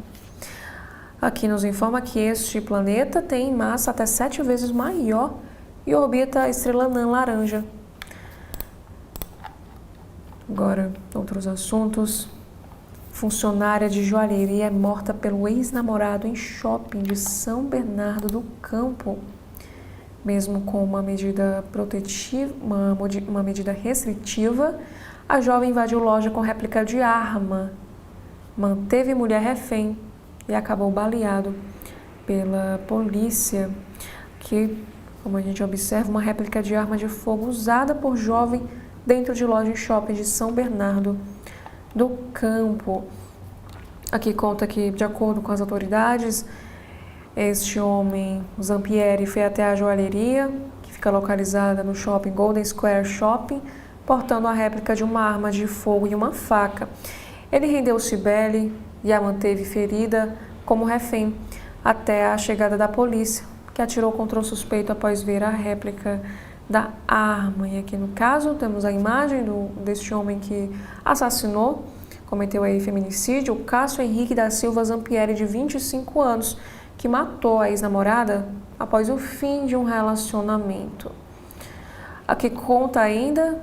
Aqui nos informa que este planeta tem massa até 7 vezes maior e orbita a estrela anã laranja. Agora outros assuntos. Funcionária de joalheria é morta pelo ex-namorado em shopping de São Bernardo do Campo. Mesmo com uma medida protetiva, uma medida restritiva, a jovem invadiu loja com réplica de arma, manteve mulher refém e acabou baleado pela polícia. Que, como a gente observa, uma réplica de arma de fogo usada por jovem dentro de loja em shopping de São Bernardo do Campo. Aqui conta que, de acordo com as autoridades, este homem, o Zampieri, foi até a joalheria, que fica localizada no shopping Golden Square Shopping, portando a réplica de uma arma de fogo e uma faca. Ele rendeu Cibele e a manteve ferida como refém até a chegada da polícia, que atirou contra o suspeito após ver a réplica da arma. E aqui no caso temos a imagem deste homem que assassinou, cometeu aí feminicídio, o Cássio Henrique da Silva Zampieri, de 25 anos, que matou a ex-namorada após o fim de um relacionamento. Aqui conta ainda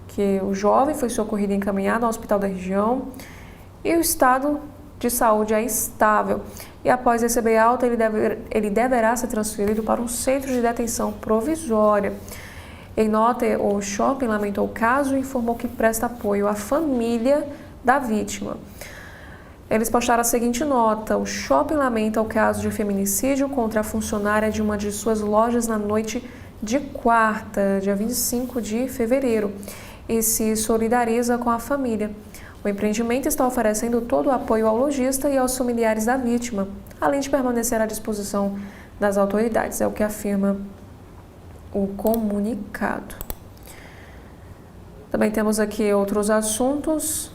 que o jovem foi socorrido e encaminhado ao hospital da região e o estado de saúde é estável. E após receber alta, ele deverá ser transferido para um centro de detenção provisória. Em nota, o shopping lamentou o caso e informou que presta apoio à família da vítima. Eles postaram a seguinte nota: o shopping lamenta o caso de feminicídio contra a funcionária de uma de suas lojas na noite de quarta, dia 25 de fevereiro, e se solidariza com a família. O empreendimento está oferecendo todo o apoio ao lojista e aos familiares da vítima, além de permanecer à disposição das autoridades, é o que afirma o comunicado. Também temos aqui outros assuntos.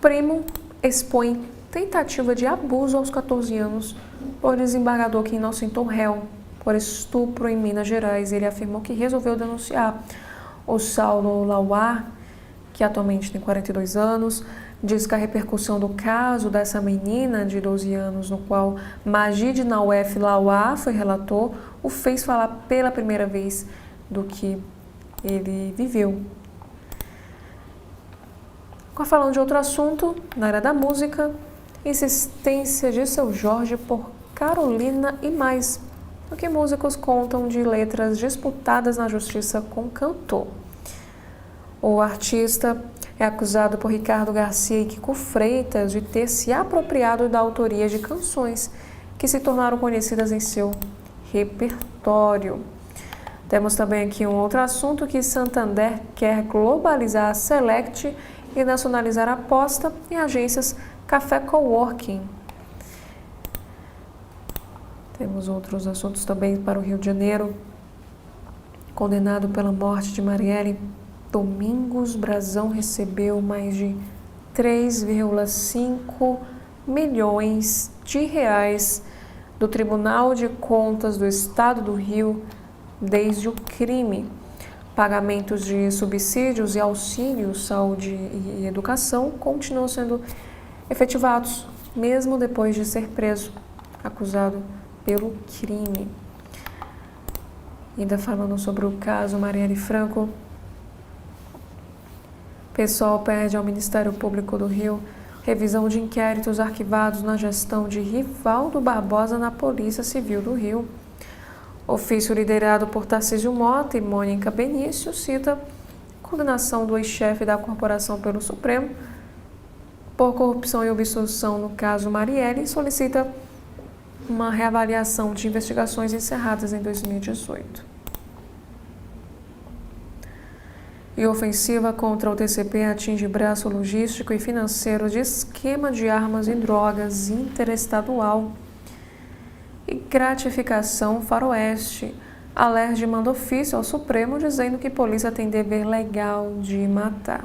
Primo expõe tentativa de abuso aos 14 anos por desembargador que inocentou réu por estupro em Minas Gerais. Ele afirmou que resolveu denunciar. O Saulo Lauá, que atualmente tem 42 anos, diz que a repercussão do caso dessa menina de 12 anos, no qual Magid Nauef Lauá foi relator, o fez falar pela primeira vez do que ele viveu. Agora, falando de outro assunto, na área da música, insistência de Seu Jorge por Carolina e mais. O que músicos contam de letras disputadas na justiça com cantor. O artista é acusado por Ricardo Garcia e Kiko Freitas de ter se apropriado da autoria de canções que se tornaram conhecidas em seu repertório. Temos também aqui um outro assunto que Santander quer globalizar a Select e nacionalizar a aposta em agências Café Coworking. Temos outros assuntos também para o Rio de Janeiro. Condenado pela morte de Marielle, Domingos Brazão recebeu mais de 3,5 milhões de reais do Tribunal de Contas do Estado do Rio desde o crime. Pagamentos de subsídios e auxílios, saúde e educação continuam sendo efetivados, mesmo depois de ser preso, acusado pelo crime. Ainda falando sobre o caso Marielle Franco, pessoal pede ao Ministério Público do Rio revisão de inquéritos arquivados na gestão de Rivaldo Barbosa na Polícia Civil do Rio. Ofício liderado por Tarcísio Mota e Mônica Benício cita condenação do ex-chefe da corporação pelo Supremo por corrupção e obstrução no caso Marielle e solicita uma reavaliação de investigações encerradas em 2018. E ofensiva contra o TCP atinge braço logístico e financeiro de esquema de armas e drogas interestadual. E gratificação faroeste. Alerj manda ofício ao Supremo dizendo que polícia tem dever legal de matar.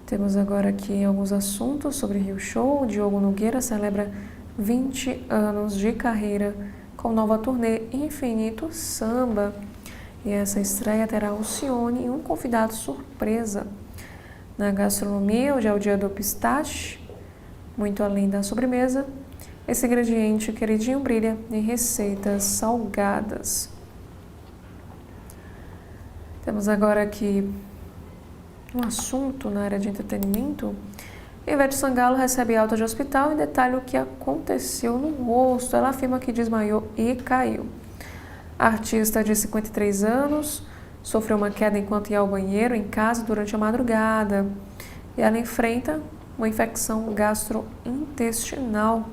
Temos agora aqui alguns assuntos sobre Rio Show. Diogo Nogueira celebra 20 anos de carreira com nova turnê Infinito Samba. E essa estreia terá Alcione e um convidado surpresa. Na gastronomia, hoje é o dia do pistache, muito além da sobremesa. Esse ingrediente queridinho brilha em receitas salgadas. Temos agora aqui um assunto na área de entretenimento. Ivete Sangalo recebe alta de hospital e detalha o que aconteceu no rosto. Ela afirma que desmaiou e caiu. A artista de 53 anos sofreu uma queda enquanto ia ao banheiro em casa durante a madrugada. E ela enfrenta uma infecção gastrointestinal.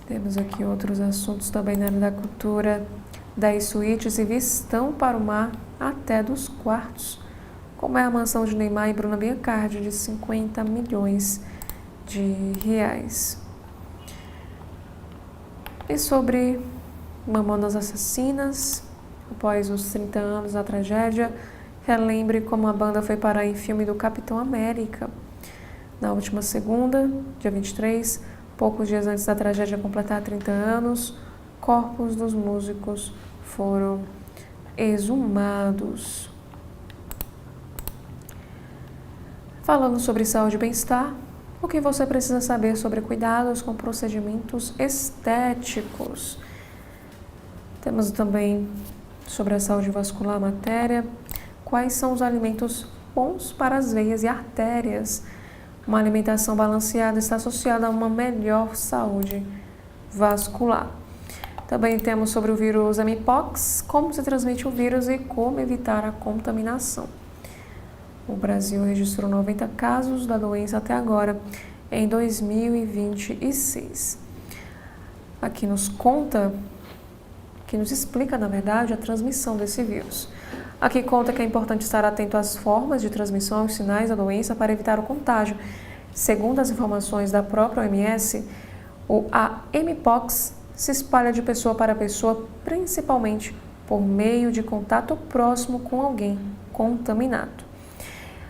Temos aqui outros assuntos também na área da cultura. 10 suítes e vistão para o mar até dos quartos. Como é a mansão de Neymar e Bruna Biancardi, de 50 milhões de reais. E sobre Mamonas Assassinas, após os 30 anos da tragédia, relembre como a banda foi parar em filme do Capitão América. Na última segunda, dia 23, poucos dias antes da tragédia completar 30 anos, corpos dos músicos foram exumados. Falando sobre saúde e bem-estar, o que você precisa saber sobre cuidados com procedimentos estéticos. Temos também sobre a saúde vascular matéria, quais são os alimentos bons para as veias e artérias. Uma alimentação balanceada está associada a uma melhor saúde vascular. Também temos sobre o vírus Mpox, como se transmite o vírus e como evitar a contaminação. O Brasil registrou 90 casos da doença até agora, em 2026. Aqui nos conta, que nos explica, na verdade, a transmissão desse vírus. Aqui conta que é importante estar atento às formas de transmissão e os sinais da doença para evitar o contágio. Segundo as informações da própria OMS, a mpox se espalha de pessoa para pessoa, principalmente por meio de contato próximo com alguém contaminado.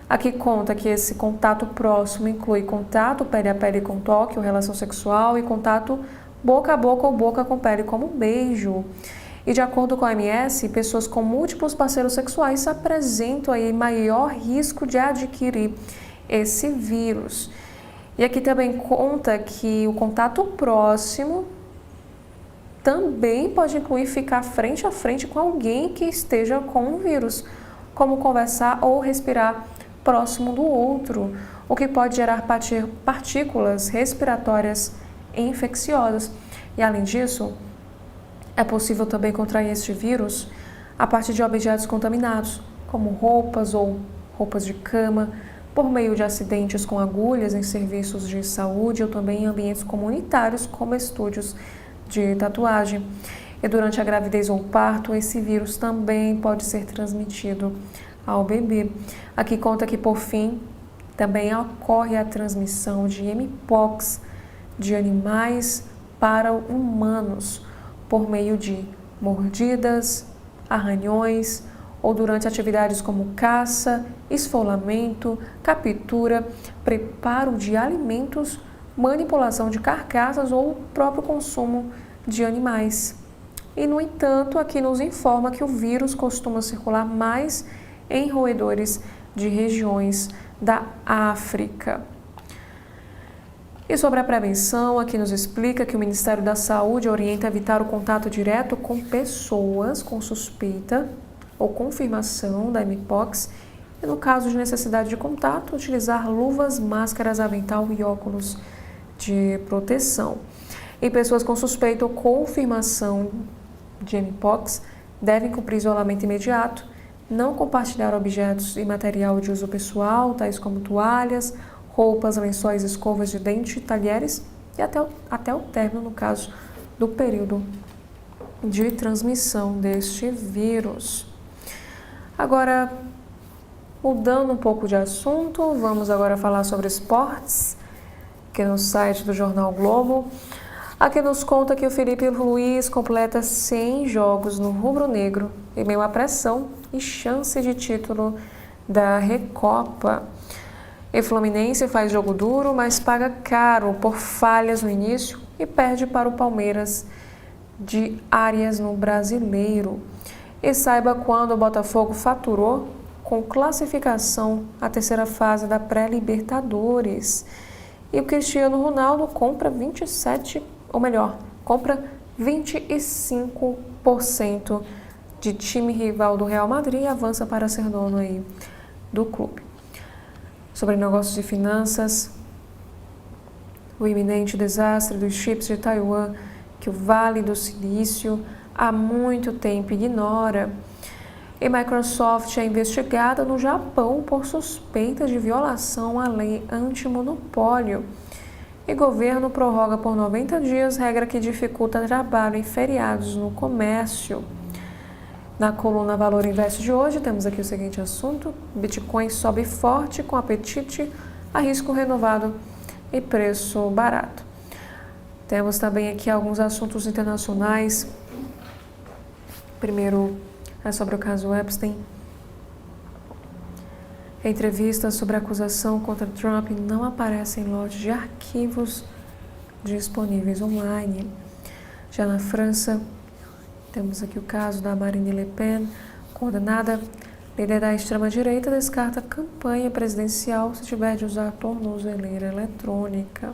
Aqui conta que esse contato próximo inclui contato pele a pele com toque ou relação sexual e contato boca a boca ou boca com pele como beijo. E de acordo com a OMS, pessoas com múltiplos parceiros sexuais apresentam aí maior risco de adquirir esse vírus. E aqui também conta que o contato próximo também pode incluir ficar frente a frente com alguém que esteja com o vírus, como conversar ou respirar próximo do outro, o que pode gerar partículas respiratórias infecciosas. E além disso, é possível também contrair este vírus a partir de objetos contaminados, como roupas ou roupas de cama, por meio de acidentes com agulhas em serviços de saúde ou também em ambientes comunitários, como estúdios de tatuagem. E durante a gravidez ou parto, esse vírus também pode ser transmitido ao bebê. Aqui conta que, por fim, também ocorre a transmissão de mpox de animais para humanos por meio de mordidas, arranhões ou durante atividades como caça, esfolamento, captura, preparo de alimentos, manipulação de carcaças ou o próprio consumo de animais. E, no entanto, aqui nos informa que o vírus costuma circular mais em roedores de regiões da África. E sobre a prevenção, aqui nos explica que o Ministério da Saúde orienta a evitar o contato direto com pessoas com suspeita ou confirmação da mpox e, no caso de necessidade de contato, utilizar luvas, máscaras, avental e óculos de proteção. E pessoas com suspeita ou confirmação de mpox devem cumprir isolamento imediato, não compartilhar objetos e material de uso pessoal, tais como toalhas, roupas, lençóis, escovas de dente, talheres e até o término, no caso, do período de transmissão deste vírus. Agora, mudando um pouco de assunto, vamos agora falar sobre esportes, que no site do Jornal Globo. Aqui nos conta que o Felipe Luiz completa 100 jogos no rubro-negro, em meio à pressão e chance de título da Recopa. E Fluminense faz jogo duro, mas paga caro por falhas no início e perde para o Palmeiras de Arias no Brasileiro. E saiba quando o Botafogo faturou com classificação à terceira fase da pré-Libertadores. E o Cristiano Ronaldo compra 25% de time rival do Real Madrid e avança para ser dono aí do clube. Sobre negócios e finanças, o iminente desastre dos chips de Taiwan, que o Vale do Silício há muito tempo ignora. E Microsoft é investigada no Japão por suspeita de violação à lei antimonopólio. E governo prorroga por 90 dias regra que dificulta trabalho em feriados no comércio. Na coluna Valor Invest de hoje, temos aqui o seguinte assunto: Bitcoin sobe forte com apetite a risco renovado e preço barato. Temos também aqui alguns assuntos internacionais. Primeiro é sobre o caso Epstein. Entrevistas sobre a acusação contra Trump não aparecem em lote de arquivos disponíveis online. Já na França, temos aqui o caso da Marine Le Pen, condenada. Líder da extrema-direita descarta campanha presidencial se tiver de usar tornozeleira eletrônica.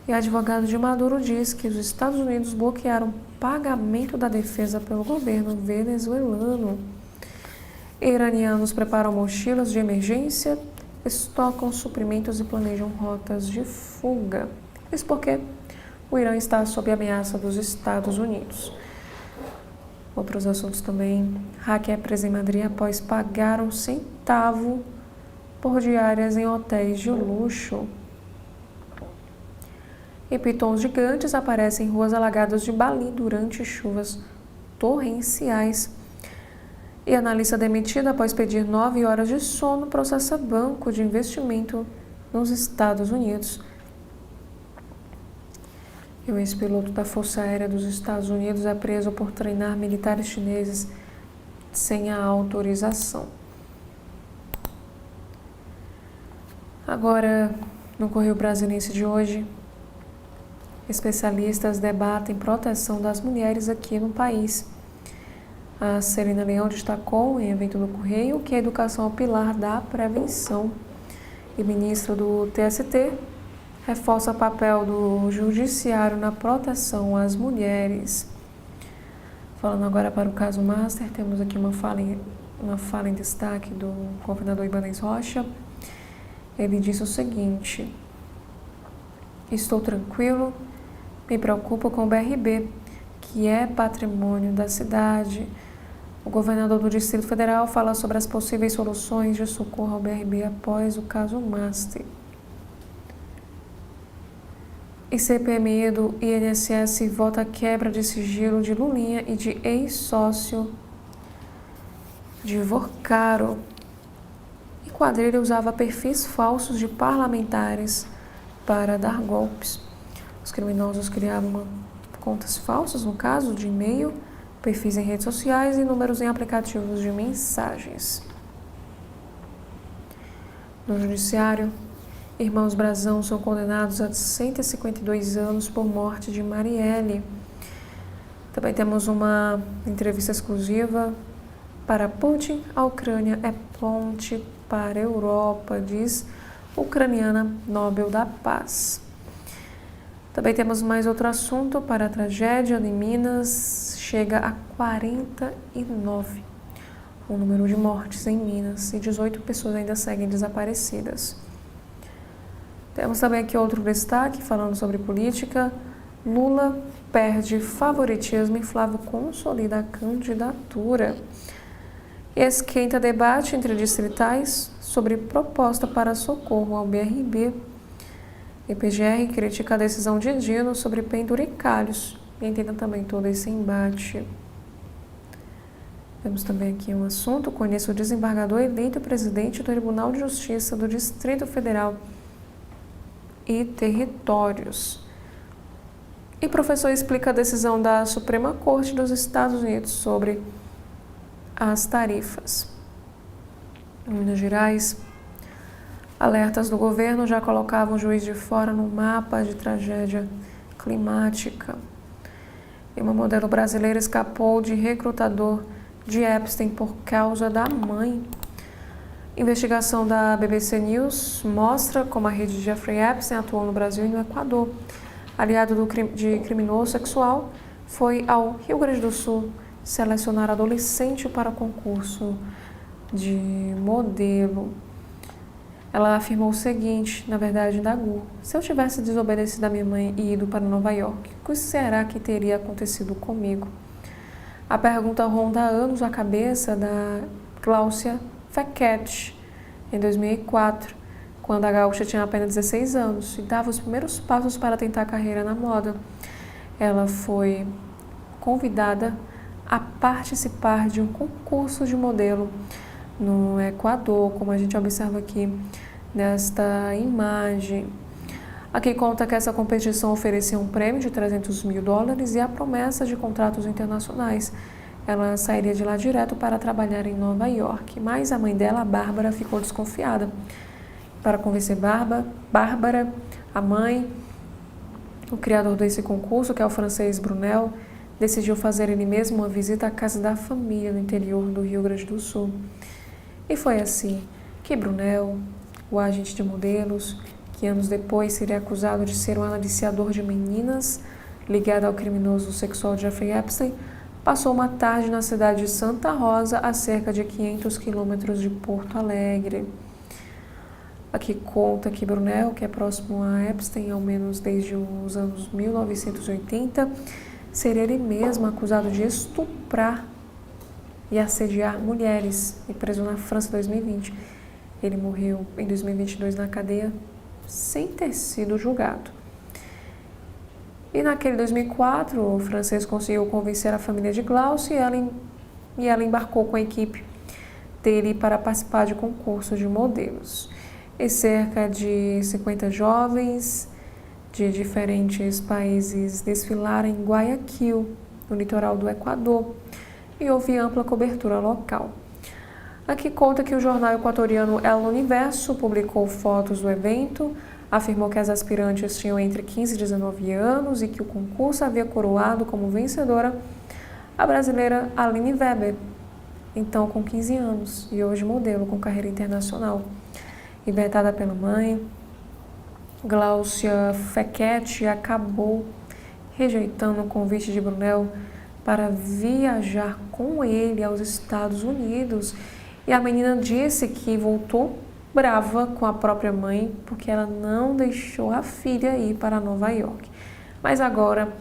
E advogado de Maduro diz que os Estados Unidos bloquearam pagamento da defesa pelo governo venezuelano. Iranianos preparam mochilas de emergência, estocam suprimentos e planejam rotas de fuga. Isso porque o Irã está sob ameaça dos Estados Unidos. Outros assuntos também. Hacker presa em Madrid após pagar um centavo por diárias em hotéis de luxo. E pitons gigantes aparecem em ruas alagadas de Bali durante chuvas torrenciais. E analista demitida após pedir 9 horas de sono processa banco de investimento nos Estados Unidos. E o ex-piloto da Força Aérea dos Estados Unidos é preso por treinar militares chineses sem a autorização. Agora, no Correio Brasiliense de hoje, especialistas debatem proteção das mulheres aqui no país. A Celina Leão destacou em evento do Correio que a educação é o pilar da prevenção. E o ministro do TST reforça o papel do judiciário na proteção às mulheres. Falando agora para o caso Master, temos aqui uma fala em destaque do governador Ibanez Rocha. Ele disse o seguinte: estou tranquilo, me preocupo com o BRB, que é patrimônio da cidade. O governador do Distrito Federal fala sobre as possíveis soluções de socorro ao BRB após o caso Master. E CPMI do INSS vota a quebra de sigilo de Lulinha e de ex-sócio de Vorcaro. E quadrilha usava perfis falsos de parlamentares para dar golpes. Os criminosos criavam contas falsas, no caso de e-mail, perfis em redes sociais e números em aplicativos de mensagens. No judiciário, irmãos Brazão são condenados a 152 anos por morte de Marielle. Também temos uma entrevista exclusiva para Putin. A Ucrânia é ponte para a Europa, diz ucraniana Nobel da Paz. Também temos mais outro assunto para a tragédia em Minas. Chega a 49 o número de mortes em Minas e 18 pessoas ainda seguem desaparecidas. Temos também aqui outro destaque falando sobre política. Lula perde favoritismo e Flávio consolida a candidatura. Esquenta debate entre distritais sobre proposta para socorro ao BRB. E PGR critica a decisão de Dino sobre penduricalhos. E entenda também todo esse embate. Temos também aqui um assunto. Conheça o desembargador eleito presidente do Tribunal de Justiça do Distrito Federal e Territórios. E professor explica a decisão da Suprema Corte dos Estados Unidos sobre as tarifas. Em Minas Gerais, alertas do governo já colocavam o Juiz de Fora no mapa de tragédia climática. E uma modelo brasileira escapou de recrutador de Epstein por causa da mãe. Investigação da BBC News mostra como a rede de Jeffrey Epstein atuou no Brasil e no Equador. Aliado de criminoso sexual, foi ao Rio Grande do Sul selecionar adolescente para concurso de modelo. Ela afirmou o seguinte, na verdade, indagou: se eu tivesse desobedecido a minha mãe e ido para Nova York, o que será que teria acontecido comigo? A pergunta ronda há anos a cabeça da Gláucia Fekete, em 2004, quando a gaúcha tinha apenas 16 anos e dava os primeiros passos para tentar a carreira na moda. Ela foi convidada a participar de um concurso de modelo no Equador, como a gente observa aqui nesta imagem. Aqui conta que essa competição oferecia um prêmio de $300 mil e a promessa de contratos internacionais. Ela sairia de lá direto para trabalhar em Nova York, mas a mãe dela, a Bárbara, ficou desconfiada. Para convencer Bárbara, a mãe, o criador desse concurso, que é o francês Brunel, decidiu fazer ele mesmo uma visita à casa da família no interior do Rio Grande do Sul. E foi assim que Brunel, o agente de modelos, que anos depois seria acusado de ser um aliciador de meninas ligado ao criminoso sexual Jeffrey Epstein, passou uma tarde na cidade de Santa Rosa, a cerca de 500 quilômetros de Porto Alegre. Aqui conta que Brunel, que é próximo a Epstein, ao menos desde os anos 1980, ser ele mesmo acusado de estuprar e assediar mulheres e preso na França em 2020. Ele morreu em 2022 na cadeia sem ter sido julgado. E naquele 2004, o francês conseguiu convencer a família de Glaucio e ela embarcou com a equipe dele para participar de concursos de modelos. E cerca de 50 jovens de diferentes países desfilaram em Guayaquil, no litoral do Equador, e houve ampla cobertura local. Aqui conta que o jornal equatoriano El Universo publicou fotos do evento, afirmou que as aspirantes tinham entre 15 e 19 anos e que o concurso havia coroado como vencedora a brasileira Aline Weber, então com 15 anos e hoje modelo com carreira internacional. Libertada pela mãe, Gláucia Fequete acabou rejeitando o convite de Brunel para viajar com ele aos Estados Unidos, e a menina disse que voltou brava com a própria mãe porque ela não deixou a filha ir para Nova York. Mas agora,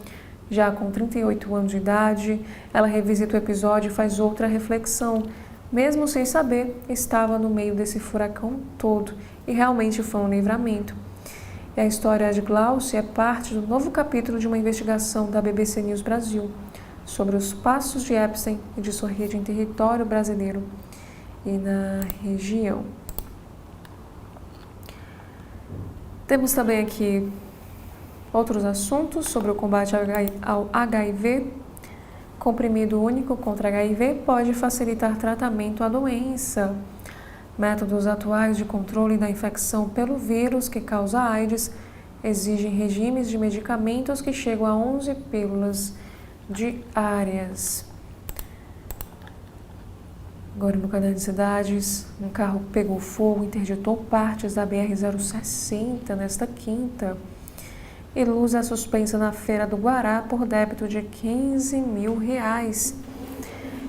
já com 38 anos de idade, ela revisita o episódio e faz outra reflexão. Mesmo sem saber, estava no meio desse furacão todo e realmente foi um livramento. E a história de Gláucia é parte do novo capítulo de uma investigação da BBC News Brasil sobre os passos de Epstein e de sua rede em território brasileiro e na região. Temos também aqui outros assuntos sobre o combate ao HIV. Comprimido único contra HIV pode facilitar tratamento à doença. Métodos atuais de controle da infecção pelo vírus que causa AIDS exigem regimes de medicamentos que chegam a 11 pílulas diárias. Agora no caderno de cidades, um carro pegou fogo e interditou partes da BR-060 nesta quinta. E luz é suspensa na Feira do Guará por débito de R$15 mil.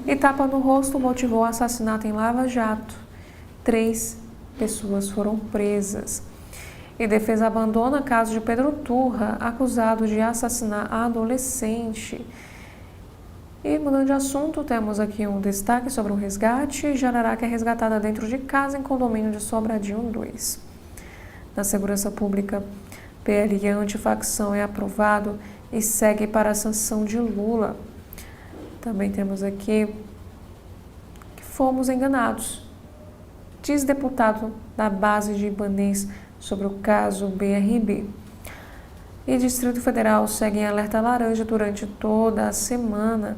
E tapa no rosto motivou o assassinato em Lava Jato. 3 pessoas foram presas. E defesa abandona caso de Pedro Turra, acusado de assassinar a adolescente. E mudando de assunto, temos aqui um destaque sobre um resgate. Jararaca é resgatada dentro de casa em condomínio de Sobradinho 2. Na segurança pública, PL antifacção é aprovado e segue para a sanção de Lula. Também temos aqui que fomos enganados. Diz deputado da base de Ibanez sobre o caso BRB. E Distrito Federal segue em alerta laranja durante toda a semana.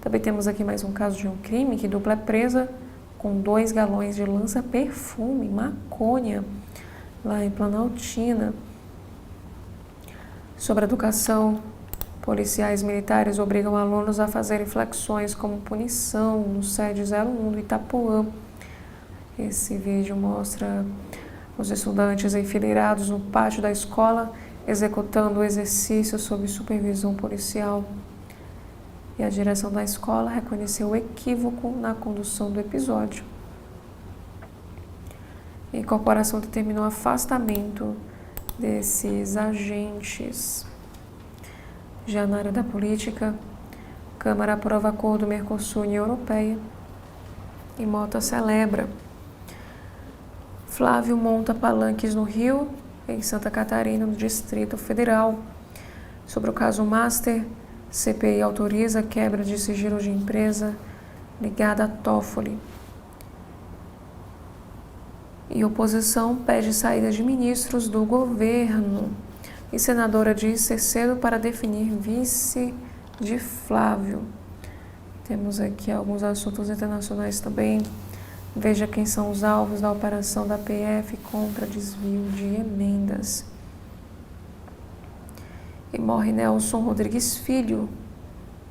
Também temos aqui mais um caso de um crime que dupla é presa com 2 galões de lança-perfume, maconha, lá em Planaltina. Sobre educação, policiais militares obrigam alunos a fazerem flexões como punição no SED 01 do Itapuã. Esse vídeo mostra os estudantes enfileirados no pátio da escola executando o exercício sob supervisão policial. E a direção da escola reconheceu o equívoco na condução do episódio. E a corporação determinou o afastamento desses agentes. Já na área da política, Câmara aprova acordo Mercosul-União Europeia e Mota celebra. Flávio monta palanques no Rio, em Santa Catarina, no Distrito Federal. Sobre o caso Master, CPI autoriza quebra de sigilo de empresa ligada a Toffoli. E oposição pede saída de ministros do governo. E senadora diz ser cedo para definir vice de Flávio. Temos aqui alguns assuntos internacionais também. Veja quem são os alvos da operação da PF contra desvio de emendas. E morre Nelson Rodrigues Filho,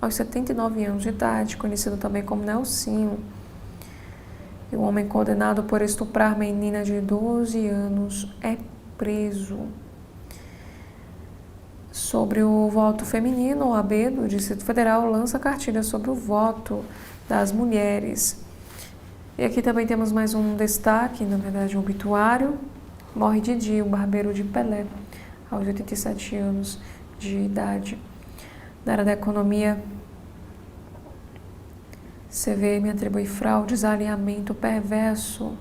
aos 79 anos de idade, conhecido também como Nelsinho. E o homem condenado por estuprar menina de 12 anos é preso. Sobre o voto feminino, o OAB do Distrito Federal lança cartilha sobre o voto das mulheres. E aqui também temos mais um destaque, na verdade um obituário. Morre Didi, o barbeiro de Pelé, aos 87 anos de idade. Na área da economia, CVM atribui fraude, desalinhamento perverso.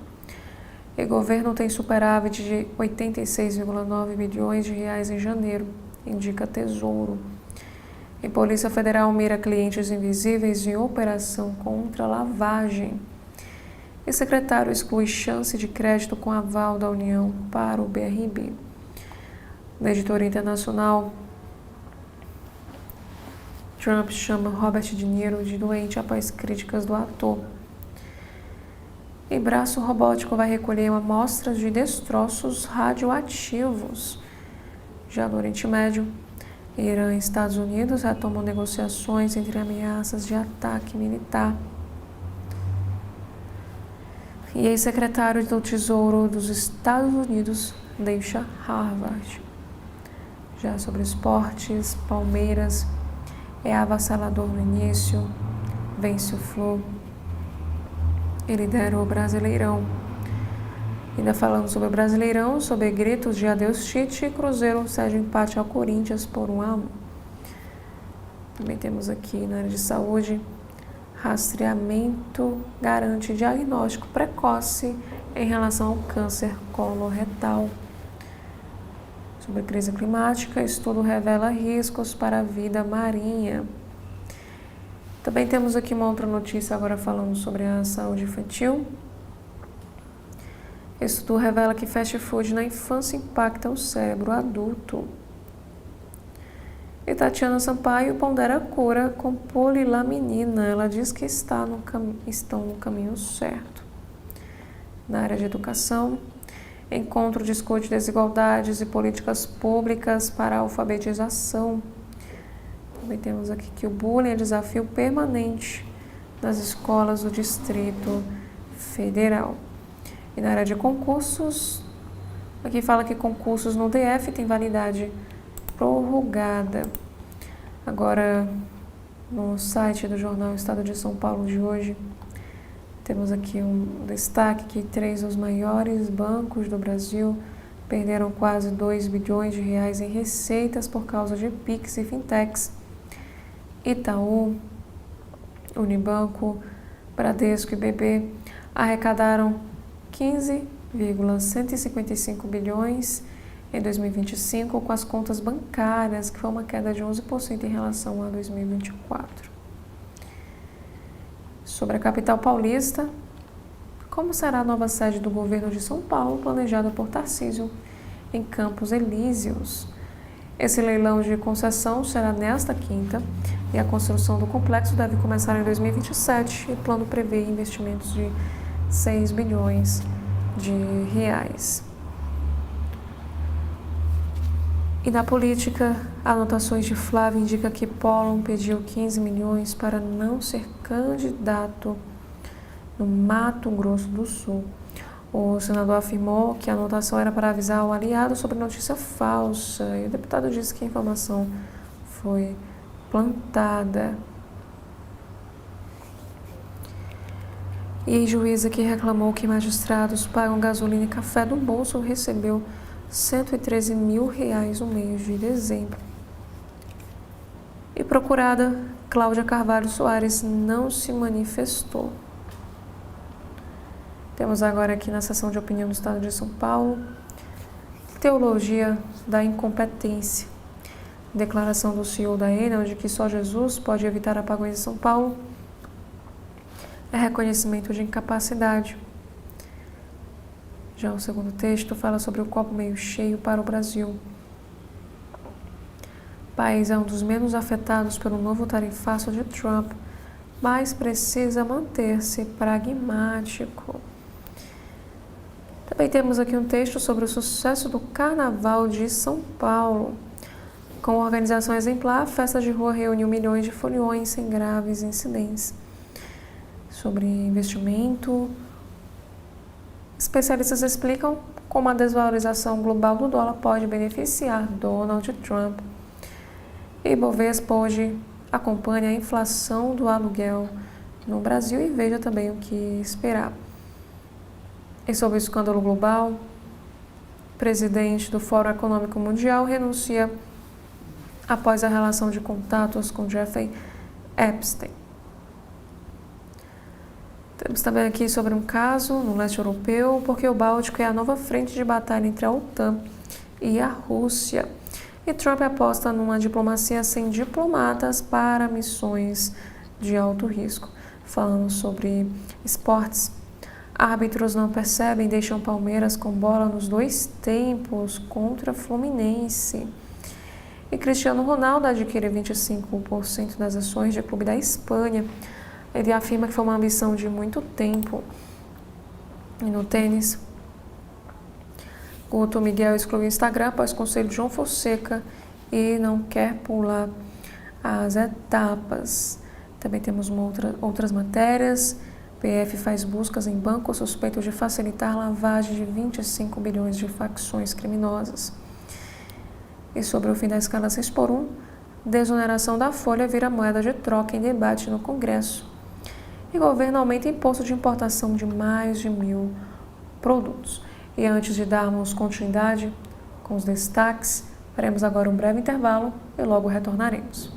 E governo tem superávit de 86,9 bilhões de reais em janeiro, indica Tesouro. E Polícia Federal mira clientes invisíveis em operação contra lavagem. E secretário exclui chance de crédito com aval da União para o BRB. Na editoria internacional, Trump chama Robert De Niro de doente após críticas do ator. E braço robótico vai recolher amostras de destroços radioativos. Já no Oriente Médio, Irã e Estados Unidos retomam negociações entre ameaças de ataque militar. E ex-secretário do Tesouro dos Estados Unidos deixa Harvard. Já sobre esportes, Palmeiras é avassalador no início, vence o Flu e lidera o Brasileirão. Ainda falando sobre o Brasileirão, sobre gritos de adeus Tite, Cruzeiro cede empate ao Corinthians por 1-1. Também temos aqui na área de saúde, rastreamento garante diagnóstico precoce em relação ao câncer coloretal. Sobre crise climática, estudo revela riscos para a vida marinha. Também temos aqui uma outra notícia agora falando sobre a saúde infantil. Estudo revela que fast food na infância impacta o cérebro adulto. E Tatiana Sampaio pondera a cura com polilaminina. Ela diz que estão no caminho certo. Na área de educação, encontro discute desigualdades e políticas públicas para a alfabetização. Também temos aqui que o bullying é desafio permanente nas escolas do Distrito Federal. E na área de concursos, aqui fala que concursos no DF têm validade prorrogada. Agora, no site do jornal Estado de São Paulo de hoje, temos aqui um destaque que 3 dos maiores bancos do Brasil perderam quase 2 bilhões de reais em receitas por causa de PIX e Fintechs. Itaú, Unibanco, Bradesco e BB arrecadaram 15,155 bilhões em 2025 com as contas bancárias, que foi uma queda de 11% em relação a 2024. Sobre a capital paulista, como será a nova sede do governo de São Paulo, planejada por Tarcísio em Campos Elíseos? Esse leilão de concessão será nesta quinta e a construção do complexo deve começar em 2027 e o plano prevê investimentos de 6 bilhões de reais. E na política, anotações de Flávio indicam que Collor pediu 15 milhões para não ser candidato no Mato Grosso do Sul. O senador afirmou que a anotação era para avisar o aliado sobre notícia falsa e o deputado disse que a informação foi plantada. E juíza que reclamou que magistrados pagam gasolina e café do bolso recebeu R$113 mil no mês de dezembro. E procurada, Cláudia Carvalho Soares não se manifestou. Temos agora aqui na seção de opinião do Estado de São Paulo, teologia da incompetência. Declaração do CEO da Enel de que só Jesus pode evitar apagões em São Paulo é reconhecimento de incapacidade. Já o segundo texto fala sobre o copo meio cheio para o Brasil. O país é um dos menos afetados pelo novo tarifaço de Trump, mas precisa manter-se pragmático. Também temos aqui um texto sobre o sucesso do Carnaval de São Paulo. Com organização exemplar, a festa de rua reuniu milhões de foliões sem graves incidentes. Sobre investimento, especialistas explicam como a desvalorização global do dólar pode beneficiar Donald Trump. E Bovespa hoje acompanha a inflação do aluguel no Brasil e veja também o que esperar. E sobre o escândalo global, o presidente do Fórum Econômico Mundial renuncia após a relação de contatos com Jeffrey Epstein. Temos também aqui sobre um caso no leste europeu, porque o Báltico é a nova frente de batalha entre a OTAN e a Rússia. E Trump aposta numa diplomacia sem diplomatas para missões de alto risco. Falando sobre esportes, árbitros não percebem, deixam Palmeiras com bola nos 2 tempos contra Fluminense. E Cristiano Ronaldo adquire 25% das ações de clube da Espanha. Ele afirma que foi uma ambição de muito tempo. E no tênis, Guto Miguel excluiu o Instagram após o conselho de João Fonseca e não quer pular as etapas. Também temos outras matérias. PF faz buscas em banco suspeito de facilitar lavagem de 25 bilhões de facções criminosas. E sobre o fim da escala 6x1, desoneração da folha vira moeda de troca em debate no Congresso. E governo aumenta imposto de importação de mais de 1.000 produtos. E antes de darmos continuidade com os destaques, faremos agora um breve intervalo e logo retornaremos.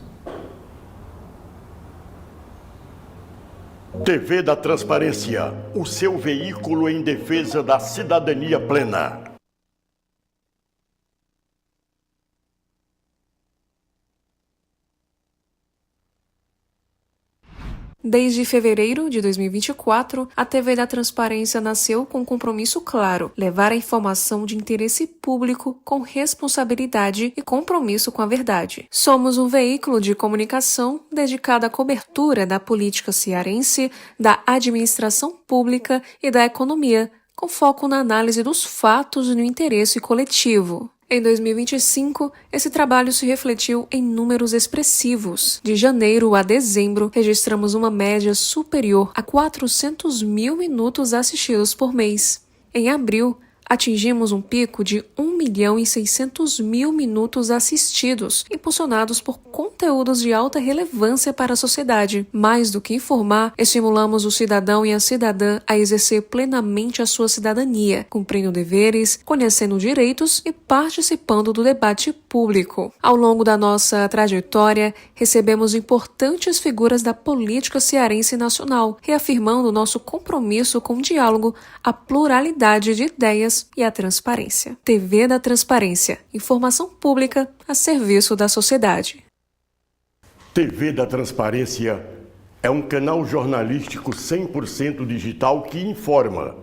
TV da Transparência, o seu veículo em defesa da cidadania plena. Desde fevereiro de 2024, a TV da Transparência nasceu com um compromisso claro: levar a informação de interesse público com responsabilidade e compromisso com a verdade. Somos um veículo de comunicação dedicado à cobertura da política cearense, da administração pública e da economia, com foco na análise dos fatos e no interesse coletivo. Em 2025, esse trabalho se refletiu em números expressivos. De janeiro a dezembro, registramos uma média superior a 400 mil minutos assistidos por mês. Em abril, atingimos um pico de 1.600.000 minutos assistidos, impulsionados por conteúdos de alta relevância para a sociedade. Mais do que informar, estimulamos o cidadão e a cidadã a exercer plenamente a sua cidadania, cumprindo deveres, conhecendo direitos e participando do debate público. Ao longo da nossa trajetória, recebemos importantes figuras da política cearense e nacional, reafirmando nosso compromisso com o diálogo, a pluralidade de ideias e a transparência. TV da Transparência, informação pública a serviço da sociedade. TV da Transparência é um canal jornalístico 100% digital que informa,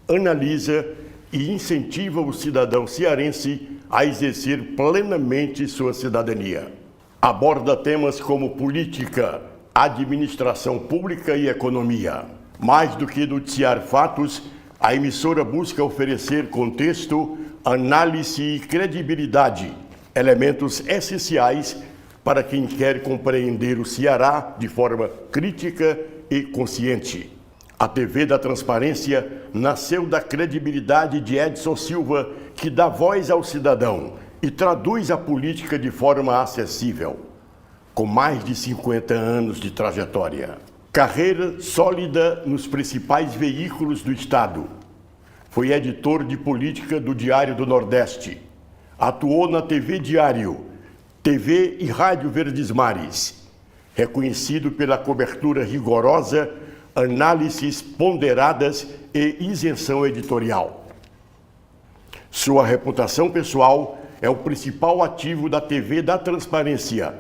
analisa e incentiva o cidadão cearense a exercer plenamente sua cidadania. Aborda temas como política, administração pública e economia. Mais do que noticiar fatos, a emissora busca oferecer contexto, análise e credibilidade, elementos essenciais para quem quer compreender o Ceará de forma crítica e consciente. A TV da Transparência nasceu da credibilidade de Edson Silva, que dá voz ao cidadão e traduz a política de forma acessível. Com mais de 50 anos de trajetória. Carreira sólida nos principais veículos do Estado. Foi editor de política do Diário do Nordeste. Atuou na TV Diário, TV e Rádio Verdes Mares. Reconhecido pela cobertura rigorosa, análises ponderadas e isenção editorial. Sua reputação pessoal é o principal ativo da TV da Transparência,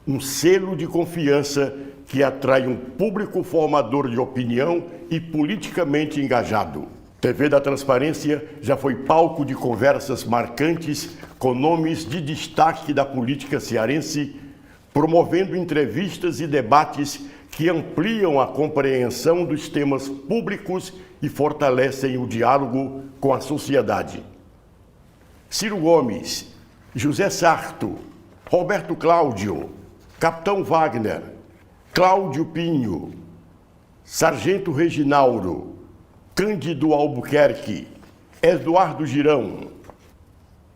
um selo de confiança que atrai um público formador de opinião e politicamente engajado. TV da Transparência já foi palco de conversas marcantes com nomes de destaque da política cearense, promovendo entrevistas e debates que ampliam a compreensão dos temas públicos e fortalecem o diálogo com a sociedade. Ciro Gomes, José Sarto, Roberto Cláudio, Capitão Wagner, Cláudio Pinho, Sargento Reginaldo, Cândido Albuquerque, Eduardo Girão.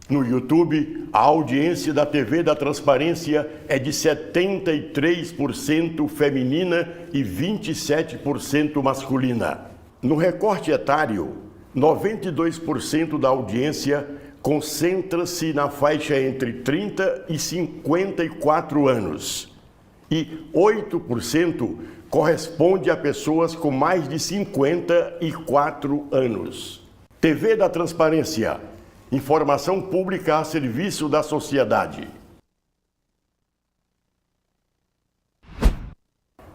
No YouTube, a audiência da TV da Transparência é de 73% feminina e 27% masculina. No recorte etário, 92% da audiência concentra-se na faixa entre 30 e 54 anos e 8% corresponde a pessoas com mais de 54 anos. TV da Transparência, informação pública a serviço da sociedade.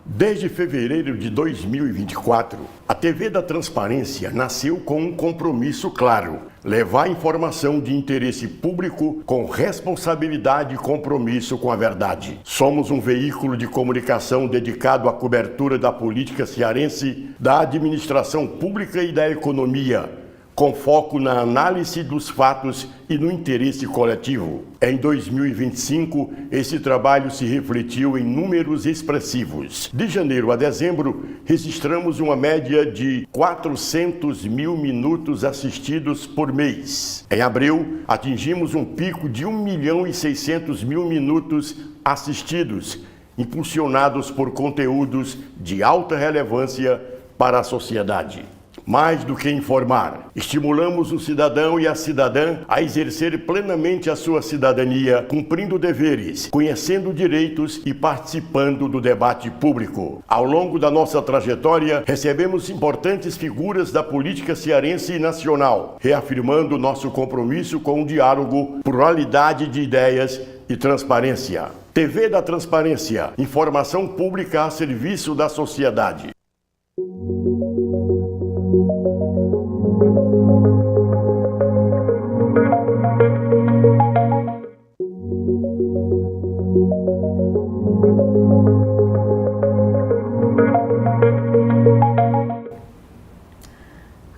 Desde fevereiro de 2024, a TV da Transparência nasceu com um compromisso claro: levar informação de interesse público com responsabilidade e compromisso com a verdade. Somos um veículo de comunicação dedicado à cobertura da política cearense, da administração pública e da economia, com foco na análise dos fatos e no interesse coletivo. Em 2025, esse trabalho se refletiu em números expressivos. De janeiro a dezembro, registramos uma média de 400 mil minutos assistidos por mês. Em abril, atingimos um pico de 1.600.000 minutos assistidos, impulsionados por conteúdos de alta relevância para a sociedade. Mais do que informar, estimulamos o cidadão e a cidadã a exercer plenamente a sua cidadania, cumprindo deveres, conhecendo direitos e participando do debate público. Ao longo da nossa trajetória, recebemos importantes figuras da política cearense e nacional, reafirmando nosso compromisso com o diálogo, pluralidade de ideias e transparência. TV da Transparência, informação pública a serviço da sociedade.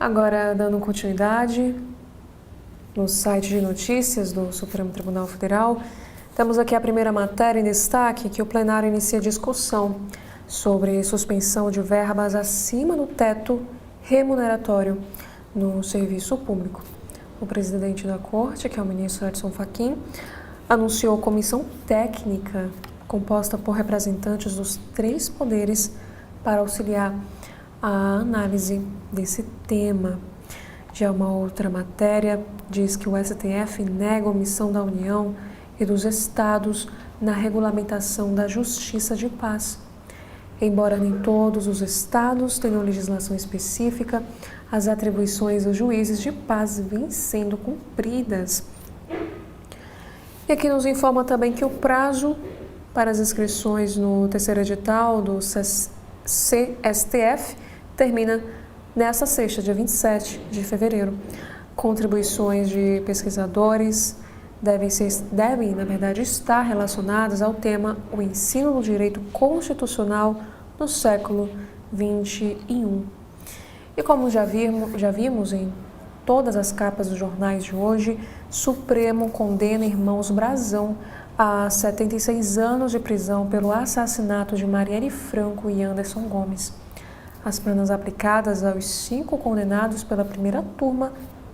Agora, dando continuidade no site de notícias do Supremo Tribunal Federal, temos aqui a primeira matéria em destaque, que o plenário inicia discussão sobre suspensão de verbas acima do teto remuneratório no serviço público. O presidente da Corte, que é o ministro Edson Fachin, anunciou comissão técnica composta por representantes dos 3 poderes para auxiliar a análise desse tema. Já uma outra matéria diz que o STF nega a omissão da União e dos estados na regulamentação da Justiça de Paz. Embora nem todos os estados tenham legislação específica, as atribuições dos juízes de paz vêm sendo cumpridas. E aqui nos informa também que o prazo para as inscrições no terceiro edital do CSTF termina nesta sexta, dia 27 de fevereiro. Contribuições de pesquisadores devem, na verdade, estar relacionadas ao tema o ensino do direito constitucional no século XXI. E como já vimos em todas as capas dos jornais de hoje, Supremo condena irmãos Brazão a 76 anos de prisão pelo assassinato de Marielle Franco e Anderson Gomes. As penas aplicadas aos 5 condenados pela primeira turma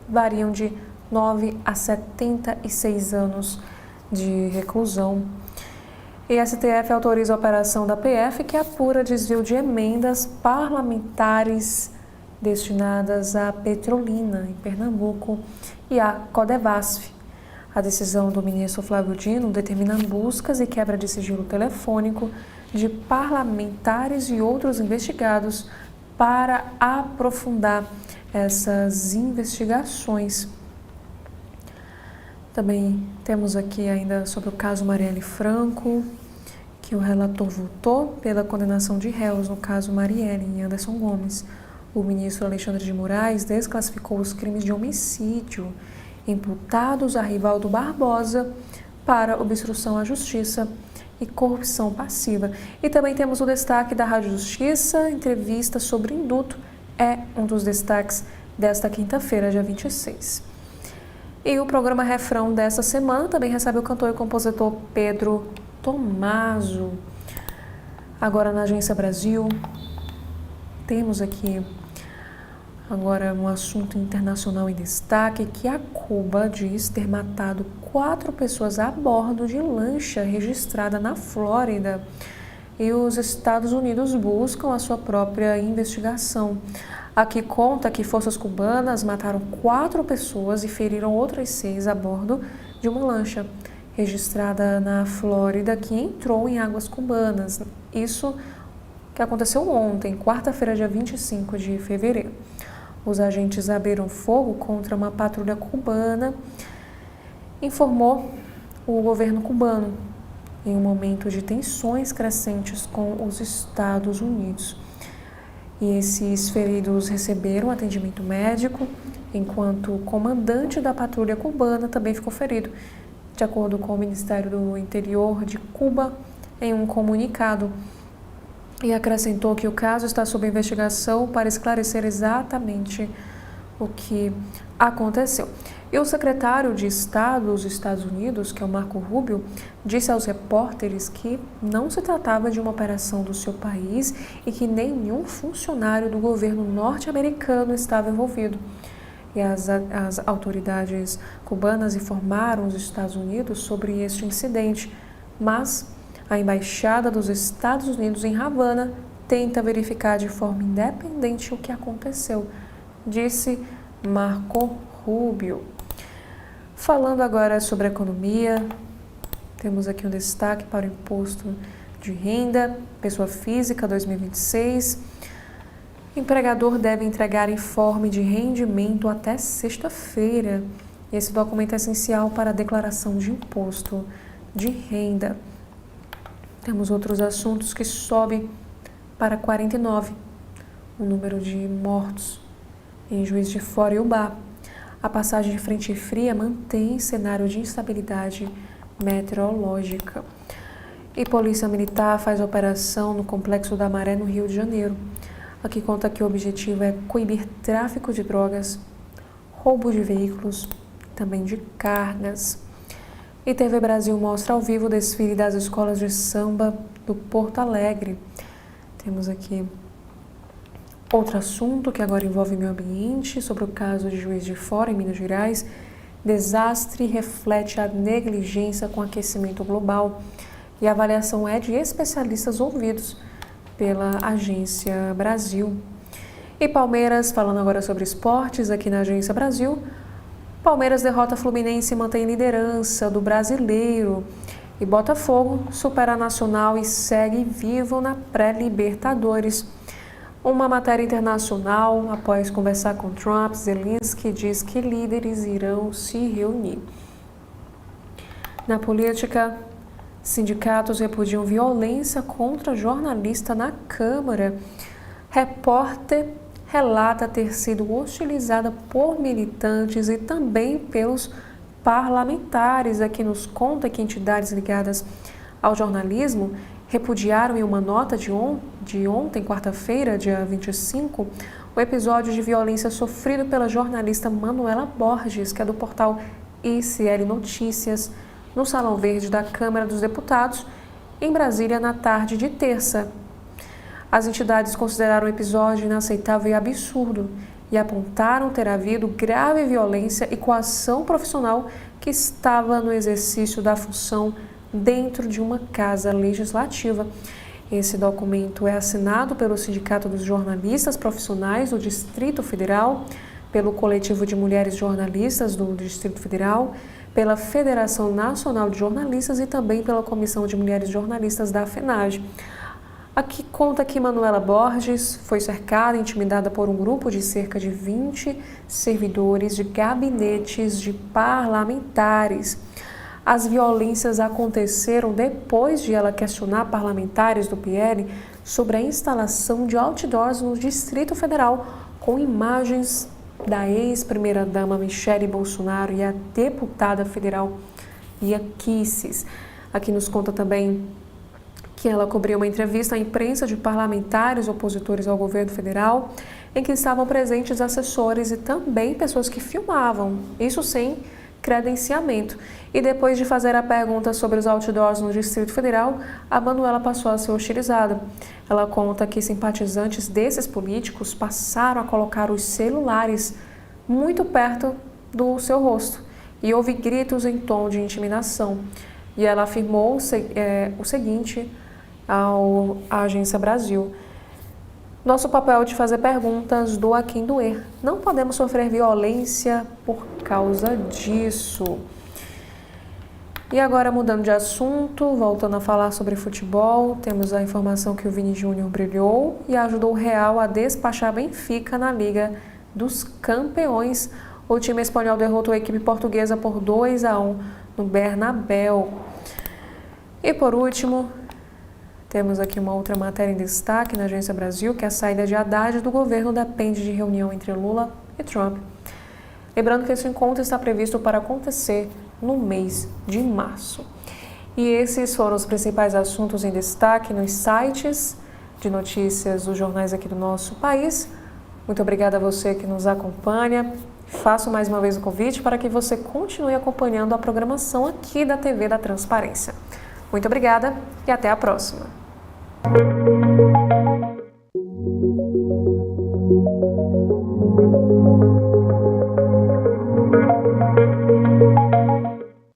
variam de 9 a 76 anos de reclusão. E a STF autoriza a operação da PF, que apura desvio de emendas parlamentares destinadas à Petrolina, em Pernambuco, e à Codevasf. A decisão do ministro Flávio Dino determina buscas e quebra de sigilo telefônico de parlamentares e outros investigados para aprofundar essas investigações. Também temos aqui ainda sobre o caso Marielle Franco, que o relator votou pela condenação de réus no caso Marielle e Anderson Gomes. O ministro Alexandre de Moraes desclassificou os crimes de homicídio imputados a Rivaldo Barbosa para obstrução à justiça e corrupção passiva. E também temos o destaque da Rádio Justiça, entrevista sobre indulto, é um dos destaques desta quinta-feira, dia 26. E o programa Refrão dessa semana também recebe o cantor e compositor Pedro Tomaso. Agora na Agência Brasil, temos aqui agora um assunto internacional em destaque, que a Cuba diz ter matado 4 pessoas a bordo de lancha registrada na Flórida. E os Estados Unidos buscam a sua própria investigação. Aqui conta que forças cubanas mataram 4 pessoas e feriram outras 6 a bordo de uma lancha registrada na Flórida que entrou em águas cubanas. Isso que aconteceu ontem, quarta-feira, dia 25 de fevereiro. Os agentes abriram fogo contra uma patrulha cubana, informou o governo cubano, em um momento de tensões crescentes com os Estados Unidos. E esses feridos receberam atendimento médico, enquanto o comandante da patrulha cubana também ficou ferido, de acordo com o Ministério do Interior de Cuba, em um comunicado. E acrescentou que o caso está sob investigação para esclarecer exatamente o que aconteceu. E o secretário de Estado dos Estados Unidos, que é o Marco Rubio, disse aos repórteres que não se tratava de uma operação do seu país e que nenhum funcionário do governo norte-americano estava envolvido. E as autoridades cubanas informaram os Estados Unidos sobre este incidente, mas a Embaixada dos Estados Unidos em Havana tenta verificar de forma independente o que aconteceu, disse Marco Rubio. Falando agora sobre a economia, temos aqui um destaque para o imposto de renda, pessoa física 2026. Empregador deve entregar informe de rendimento até sexta-feira. Esse documento é essencial para a declaração de imposto de renda. Temos outros assuntos que sobem para 49, o número de mortos em Juiz de Fora e Ubá. A passagem de frente fria mantém cenário de instabilidade meteorológica. E Polícia Militar faz operação no Complexo da Maré, no Rio de Janeiro. Aqui conta que o objetivo é coibir tráfico de drogas, roubo de veículos, também de cargas. E TV Brasil mostra ao vivo o desfile das escolas de samba do Porto Alegre. Temos aqui outro assunto que agora envolve meio ambiente, sobre o caso de Juiz de Fora, em Minas Gerais. Desastre reflete a negligência com aquecimento global. E a avaliação é de especialistas ouvidos pela Agência Brasil. E Palmeiras, falando agora sobre esportes aqui na Agência Brasil, Palmeiras derrota Fluminense e mantém liderança do Brasileiro. E Botafogo supera a Nacional e segue vivo na pré-Libertadores. Uma matéria internacional, após conversar com Trump, Zelensky diz que líderes irão se reunir. Na política, sindicatos repudiam violência contra jornalista na Câmara. Repórter relata ter sido hostilizada por militantes e também pelos parlamentares. Aqui nos conta que entidades ligadas ao jornalismo repudiaram em uma nota de ontem, quarta-feira, dia 25, o episódio de violência sofrido pela jornalista Manuela Borges, que é do portal ICL Notícias, no Salão Verde da Câmara dos Deputados, em Brasília, na tarde de terça. As entidades consideraram o episódio inaceitável e absurdo e apontaram ter havido grave violência e coação profissional que estava no exercício da função dentro de uma casa legislativa. Esse documento é assinado pelo Sindicato dos Jornalistas Profissionais do Distrito Federal, pelo Coletivo de Mulheres Jornalistas do Distrito Federal, pela Federação Nacional de Jornalistas e também pela Comissão de Mulheres Jornalistas da FENAGE. Aqui conta que Manuela Borges foi cercada e intimidada por um grupo de cerca de 20 servidores de gabinetes de parlamentares. As violências aconteceram depois de ela questionar parlamentares do PL sobre a instalação de outdoors no Distrito Federal com imagens da ex-primeira-dama Michele Bolsonaro e a deputada federal Bia Kicis. Aqui nos conta também que ela cobriu uma entrevista à imprensa de parlamentares opositores ao governo federal, em que estavam presentes assessores e também pessoas que filmavam, isso sem credenciamento. E depois de fazer a pergunta sobre os outdoors no Distrito Federal, a Manuela passou a ser hostilizada. Ela conta que simpatizantes desses políticos passaram a colocar os celulares muito perto do seu rosto e houve gritos em tom de intimidação. E ela afirmou o seguinte à Agência Brasil: Nosso papel é de fazer perguntas, doa quem doer. Não podemos sofrer violência por causa disso. E agora, mudando de assunto, voltando a falar sobre futebol, temos a informação que o Vini Júnior brilhou e ajudou o Real a despachar Benfica na Liga dos Campeões. O time espanhol derrotou a equipe portuguesa por 2-1 no Bernabéu. E por último, temos aqui uma outra matéria em destaque na Agência Brasil, que é a saída de Haddad do governo depende de reunião entre Lula e Trump. Lembrando que esse encontro está previsto para acontecer no mês de março. E esses foram os principais assuntos em destaque nos sites de notícias dos jornais aqui do nosso país. Muito obrigada a você que nos acompanha. Faço mais uma vez o convite para que você continue acompanhando a programação aqui da TV da Transparência. Muito obrigada e até a próxima.